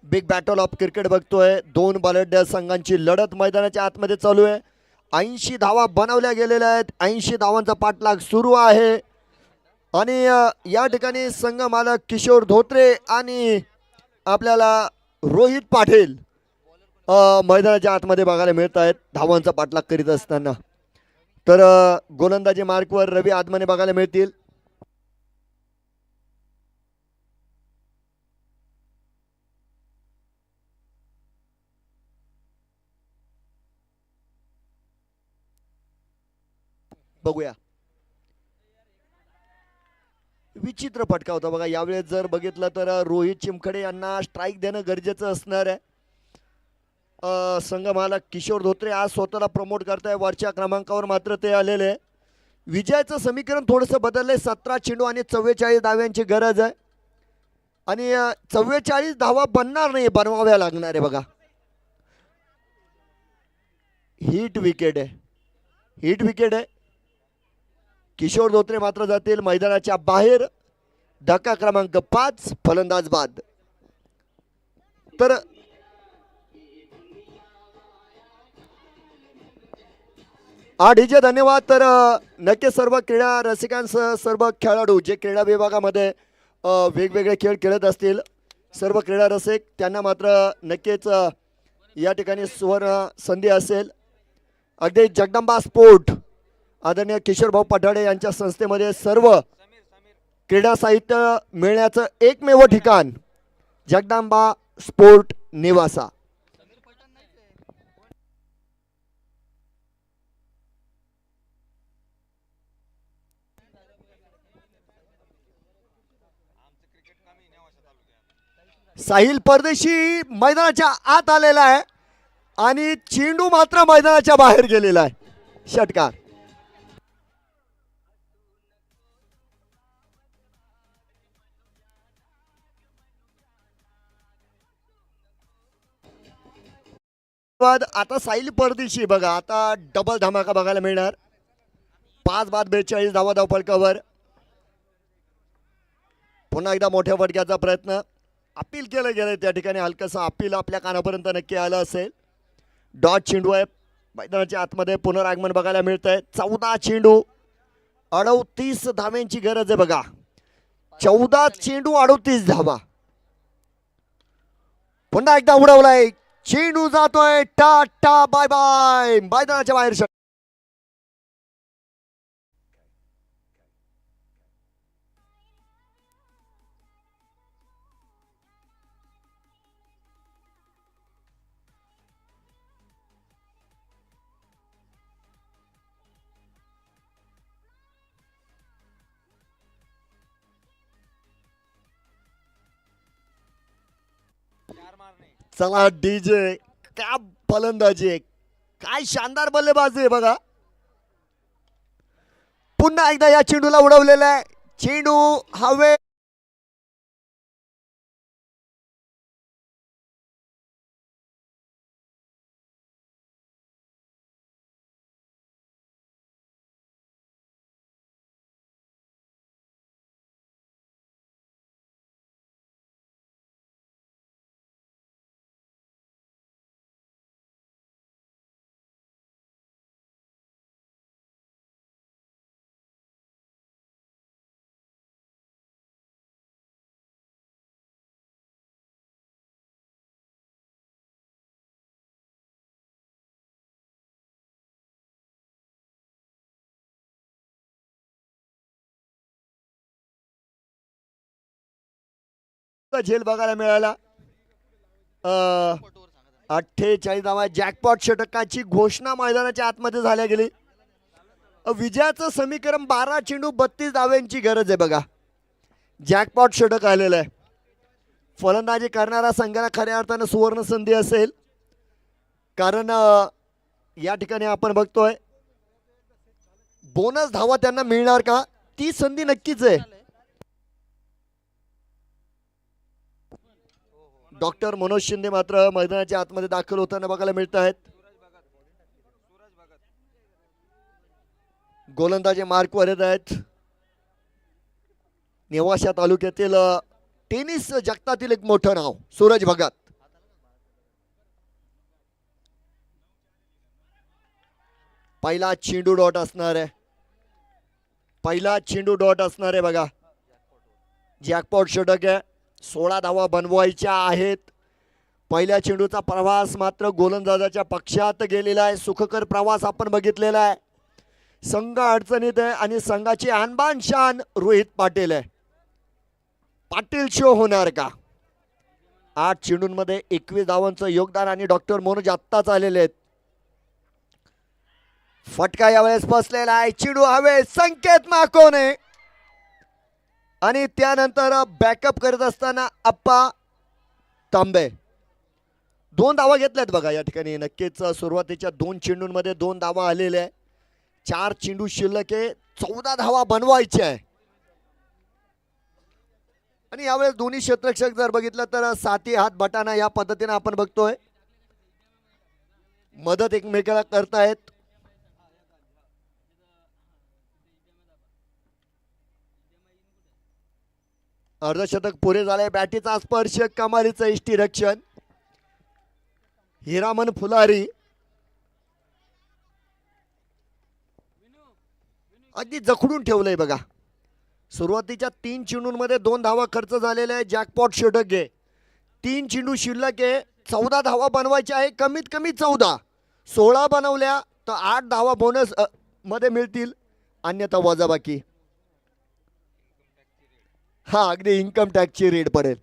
बिग बॅटल ऑफ क्रिकेट बघतोय. 2 बलाढ्य संघांची लढत मैदानाच्या आतमध्ये चालू आहे. 80 धावा बनवल्या गेलेल्या आहेत. 80 धावांचा पाठलाग सुरू आहे आणि या ठिकाणी संघ मालक किशोर धोत्रे आणि आपल्याला रोहित पाटील मैदानाच्या आतमध्ये बघायला मिळत आहेत धावांचा पाठलाग करीत असताना. तर गोलंदाजी मार्कवर रवी आदमाने बघायला मिळतील. बघूया. विचित्र फटका होता बघा. यावेळेस जर बघितलं तर रोहित चिमखडे यांना स्ट्राईक देणं गरजेचं असणार आहे. संघ मालक किशोर धोत्रे आज स्वतःला प्रमोट करताय. वरच्या क्रमांकावर मात्र ते आलेले. विजयाचं समीकरण थोडंसं बदललंय. 17 चेंडू आणि 44 धाव्यांची गरज आहे आणि 44 धावा बनणार नाही, बनवाव्या लागणार आहे बघा. हिट विकेट आहे. किशोर धोत्रे मात्र जातील मैदानाच्या बाहेर. धक्का क्रमांक 5 फलंदाज बाद. तर डीजे धन्यवाद. तर नक्की सर्व क्रीडा रसिकांसह सर्व खेळाडू जे क्रीडा विभागामध्ये वेगवेगळे खेळ खेळत असतील सर्व क्रीडा रसिक त्यांना मात्र नक्कीच या ठिकाणी सुवर्ण संधी असेल. अगदी जगदंबा स्पोर्ट आदरणीय किशोर भाऊ पठाडे यांच्या संस्थेमध्ये सर्व क्रीडा साहित्य मिळण्याचं एकमेव ठिकाण जगदंबा स्पोर्ट निवासा. साहिल परदेशी मैदानाच्या आत आलेला आहे आणि चेंडू मात्र मैदानाच्या बाहेर गेलेला आहे. षटकार. आता साहिल परदेशी बघा आता डबल धमाका बघायला मिळणार. 5 बाद 42 धावा धावफलकावर. पुन्हा एकदा मोठ्या फटक्याचा प्रयत्न. अपील केलं गेलं त्या ठिकाणी हलकंसं अपील आपल्या कानापर्यंत नक्की आलं असेल. डॉट चेंडू आहे मैदानाच्या आतमध्ये. पुनरागमन बघायला मिळत आहे. 14 चेंडू 38 धाव्यांची गरज आहे बघा. 14 चेंडू 38 धावा. पुन्हा एकदा उडवलाय चेंडू जातोय. टाटा बाय बाय मैदानाच्या बाहेर. चला डीजे काय फलंदाजी आहे काय शानदार बल्लेबाजी आहे बघा. पुन्हा एकदा या चेंडूला उडवलेला आहे. चेंडू हवे झेल बघायला मिळाला. 48 धावा. जॅकपॉट षटकाची घोषणा मैदानाच्या आतमध्ये झाल्या गेली. विजयाचं समीकरण 12 चेंडू 32 धाव्यांची गरज आहे बघा. जॅकपॉट षटक आलेलं आहे. फलंदाजी करणारा संघाला खऱ्या अर्थानं सुवर्ण संधी असेल कारण या ठिकाणी आपण बघतोय बोनस धावा त्यांना मिळणार का ती संधी नक्कीच आहे. डॉक्टर मनोज शिंदे मात्र मैदानाच्या आतमध्ये दाखल होताना बघायला मिळत आहेत. गोलंदाजी मार्कवर येत आहेत. नेवासा तालुक्यातील टेनिस जगतातील एक मोठं नाव सूरज भगत. पहिला चेंडू डॉट असणार आहे. पहिला चेंडू डॉट असणार आहे बघा. जॅकपॉट षटक आहे. 16 धावा बनवायच्या आहेत. पहिल्या चेंडूचा प्रवास मात्र गोलंदाजाच्या पक्षात गेलेला आहे. सुखकर प्रवास आपण बघितलेला आहे. संघ अडचणीत आहे आणि संघाची आणबाण शान रोहित पाटील आहे. पाटील शो होणार का. 8 चेंडूंमध्ये 21 धावांचं योगदान आणि डॉक्टर मनोज आत्ताच आलेले आहेत. फटका यावेळेस बसलेला आहे. चेंडू हवे. संकेत माकोने आणि त्यानंतर बॅकअप करत असताना अप्पा तांबे 2 धावा घेतल्यात बघा या ठिकाणी. नक्कीच सुरुवातीच्या 2 चेंडूंमध्ये 2 धावा आलेल्या आहे. 4 चेंडू शिल्लक आहे. 14 धावा बनवायच्या आहे आणि यावेळेस दोन्ही क्षेत्ररक्षक जर बघितलं तर साती हात बटाना या पद्धतीने आपण बघतोय. मदत एकमेकाला करतायत. अर्धशतक पुरे झाले. बॅटीचा स्पर्श, कमालीचं इष्टी रक्षण. हिरामन फुलारी अगदी जखडून ठेवलंय बघा. सुरुवातीच्या 3 चेंडूंमध्ये 2 धावा खर्च झालेल्या आहे. जॅकपॉट षटक आहे. 3 चेंडू शिल्लक आहे. 14 धावा बनवायच्या आहे, कमीत कमी 14. 16 बनवल्या तर 8 धावा बोनस मध्ये मिळतील, अन्यथा वजाबाकी. हा अगदी इन्कम टॅक्सची रेड पडेल.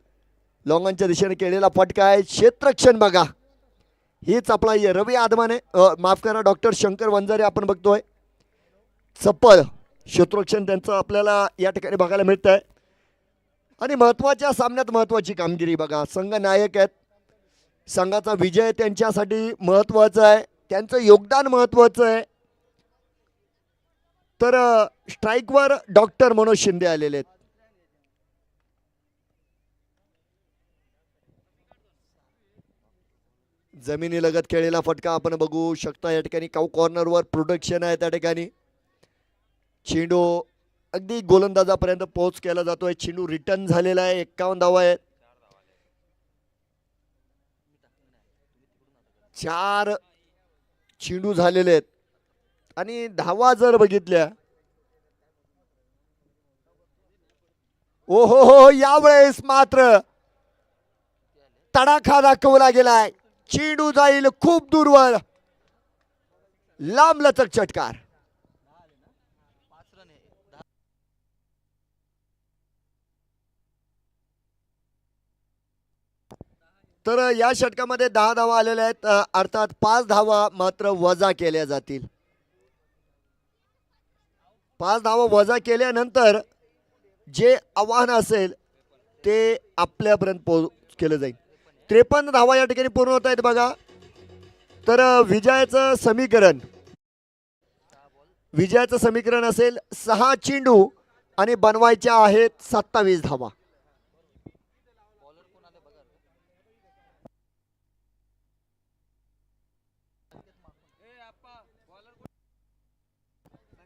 लॉंगॉनच्या दिशेने केलेला फटका आहे. क्षेत्ररक्षण बघा, हीच आपला रवी आदमाने माफ करा डॉक्टर शंकर वंजारे आपण बघतोय. चप्पल क्षेत्ररक्षण त्यांचं आपल्याला या ठिकाणी बघायला मिळत आहे. आणि महत्त्वाच्या सामन्यात महत्त्वाची कामगिरी बघा. संघ नायक आहेत. संघाचा विजय त्यांच्यासाठी महत्त्वाचा आहे, त्यांचं योगदान महत्त्वाचं आहे. तर स्ट्राईकवर डॉक्टर मनोज शिंदे आलेले आहेत. जमिनी लगत खेळलेला फटका आपण बघू शकता या ठिकाणी. काऊ कॉर्नरवर प्रोटेक्शन आहे त्या ठिकाणी. चेंडू अगदी गोलंदाजापर्यंत पोहोच केला जातोय. चेंडू रिटर्न झालेला आहे. 51 धावा आहेत. 4 चेंडू झालेले आहेत. आणि धावा जर बघितल्या, ओ हो यावेळेस मात्र तडाखा दाखवला गेलाय. चेंडू जाईल खूप दूरवर. लांब लचक षटकार. तर या षटकामध्ये 10 धावा आलेल्या आहेत. अर्थात 5 धावा मात्र वजा केल्या जातील. 5 धावा वजा केल्यानंतर जे आव्हान असेल ते आपल्यापर्यंत पोहोच केलं जाईल. 53 धावा या ठिकाणी पूर्ण होत आहेत बघा. तर विजयाचं समीकरण असेल 6 चेंडू आणि बनवायच्या आहेत 27 धावा.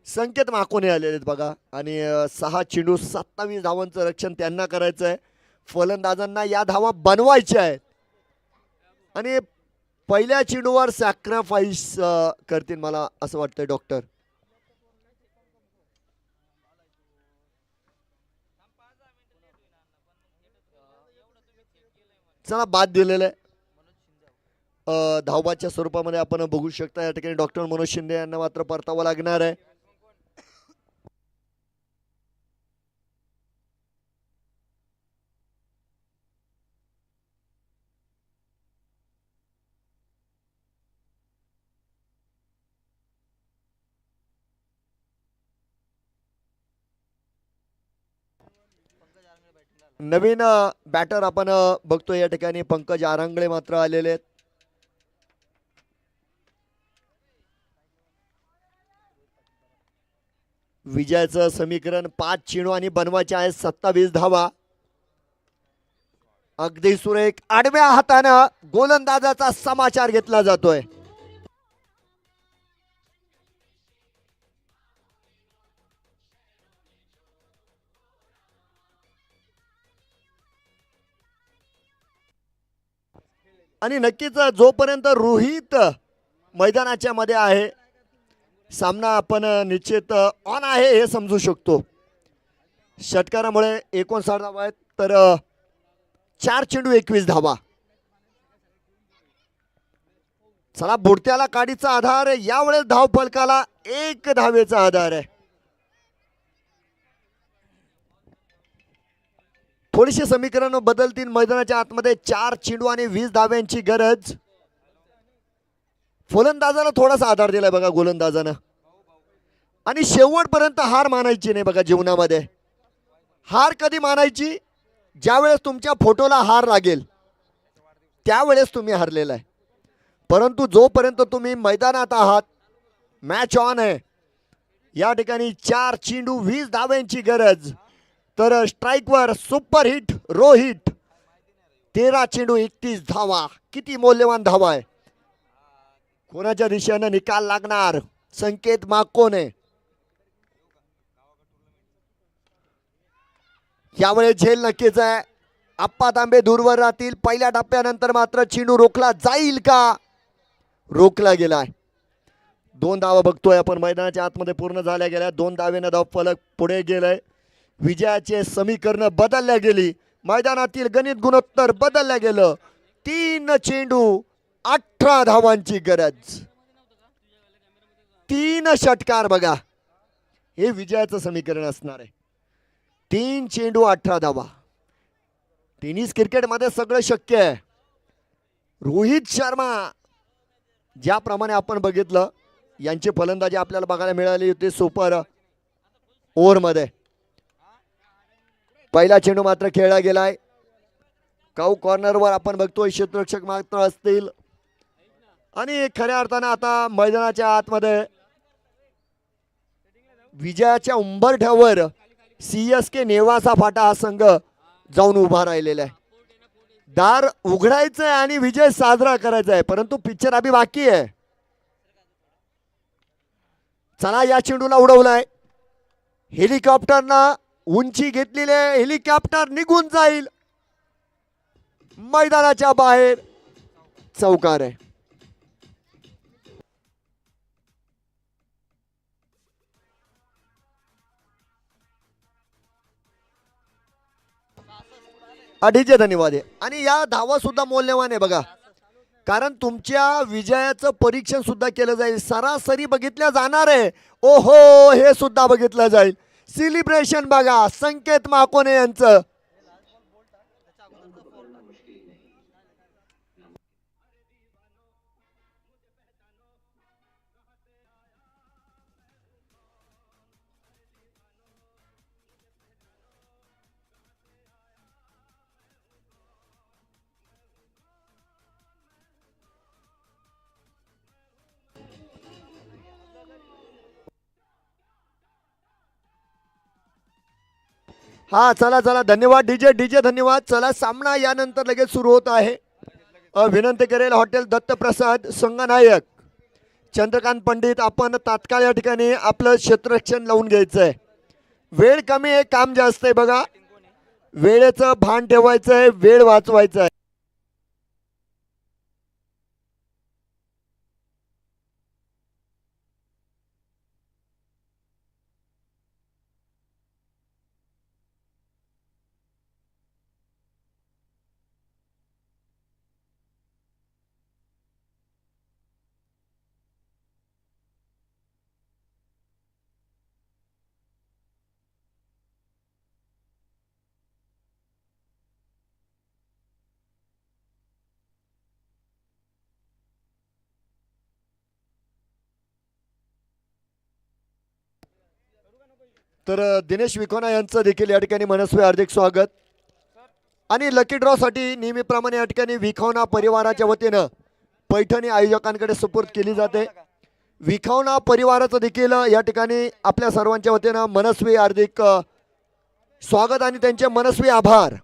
संकेत माकोने आलेले आहेत बघा. आणि 6 चेंडू 27 धावांचं रक्षण त्यांना करायचं आहे. फलंदाजांना या धावा बनवायच्या आहेत. आणि पहिल्या चेंडूवर सॅक्रिफाईस करतील मला असं वाटतंय डॉक्टर. चला बाद दिलेलं आहे. धावबाच्या स्वरूपामध्ये आपण बघू शकता या ठिकाणी डॉक्टर मनोज शिंदे यांना मात्र परतावं लागणार आहे. नवीन बॅटर आपण बघतोय या ठिकाणी पंकज आरांगळे मात्र आलेले आहेत. विजयाचं समीकरण 5 चेंडू आणि बनवायचे आहे 27 धावा. अगदी सुरेख आडव्या हातानं गोलंदाजाचा समाचार घेतला जातोय. आणि नक्कीच जोपर्यंत रोहित मैदानाच्या मध्ये आहे, सामना आपण निश्चित ऑन आहे हे समजू शकतो. षटकारामुळे 59 धावा आहेत. तर 4 चेंडू 21 धावा. चला बुडत्याला काडीचा आधार. यावेळेस धाव फलकाला 1 धावेचा आधार आहे. थोडीशी समीकरण बदलतील. मैदानाच्या आतमध्ये 4 चेंडू आणि 20 धाव्यांची गरज. फलंदाजाला थोडासा आधार दिलाय बघा गोलंदाजानं. आणि शेवटपर्यंत हार मानायची नाही बघा जीवनामध्ये. हार कधी मानायची? ज्यावेळेस तुमच्या फोटोला हार लागेल त्यावेळेस तुम्ही हारलेला आहे. परंतु जोपर्यंत तुम्ही मैदानात आहात, मॅच ऑन आहे. या ठिकाणी 4 चेंडू 20 धाव्यांची गरज. तर स्ट्राईकवर सुपर हिट रोहित. 13 चेंडू 31 धावा. किती मौल्यवान धावा आहे. कोणाच्या दिशेनं निकाल लागणार? संकेत माकोने. यावेळेस झेल नक्कीच आहे. आप्पा तांबे दूरवर राहतील. पहिल्या टप्प्यानंतर मात्र चेंडू रोखला जाईल का? रोखला गेलाय. 2 धावा बघतोय आपण मैदानाच्या आतमध्ये पूर्ण झाल्या गेल्या. 2 धावेनं धाव फलक पुढे गेलंय. विजयाचे समीकरण बदलल्या गेली. मैदानातील गणित गुणोत्तर बदलल्या गेलं. 3 चेंडू 18 धावांची गरज. 3 षटकार बघा, हे विजयाचं समीकरण असणार आहे. 3 चेंडू 18 धावा. टेनिस क्रिकेटमध्ये सगळं शक्य आहे. रोहित शर्मा ज्याप्रमाणे आपण बघितलं, यांची फलंदाजी आपल्याला बघायला मिळाली होती सुपर ओव्हरमध्ये. पहिला चेंडू मात्र खेळला गेलाय. काऊ कॉर्नरवर आपण बघतोय क्षेत्ररक्षक मात्र असतील आणि खऱ्या अर्थानं आता मैदानाच्या आतमध्ये विजयाच्या उंबरठ्यावर CSK नेवासा फाटा हा संघ जाऊन उभा राहिलेला आहे. दार उघडायचं आहे आणि विजय साजरा करायचा आहे, परंतु पिक्चर अभी बाकी आहे. चला, या चेंडूला उडवलाय. हेलिकॉप्टरनं उंची घेतलेले हेलिकॉप्टर निघून जाईल. मैदानाच्या बाहेर चौकार आहे. अडीचे धन्यवाद आहे. आणि या धावा सुद्धा मौल्यवान आहे बघा, कारण तुमच्या विजयाचं परीक्षण सुद्धा केलं जाईल. सरासरी बघितल्या जाणार आहे. ओहो, हे सुद्धा बघितलं जाईल. सेलिब्रेशन बघा संकेत माकोने यांचं. हा, चला चला, धन्यवाद डीजे धन्यवाद. चला, सामना यानंतर लगेच सुरू होत आहे. विनंती करेल हॉटेल दत्तप्रसाद संगनायक चंद्रकांत पंडित, आपण तात्काळ या ठिकाणी आपलं क्षेत्ररक्षण लावून घ्यायचं आहे. वेळ कमी आहे, काम जास्त आहे बघा. वेळेचं भान ठेवायचं आहे, वेळ वाचवायचा आहे. तर दिनेश विखोना यांचं देखील या ठिकाणी मनस्वी हार्दिक स्वागत. आणि लकी ड्रॉ साठी नेहमीप्रमाणे या ठिकाणी विखोना परिवाराच्या वतीनं पैठणी आयोजकांकडे सुपूर्द केली जाते. विखोना परिवाराचं देखील या ठिकाणी आपल्या सर्वांच्या वतीनं मनस्वी हार्दिक स्वागत आणि त्यांचे मनस्वी आभार.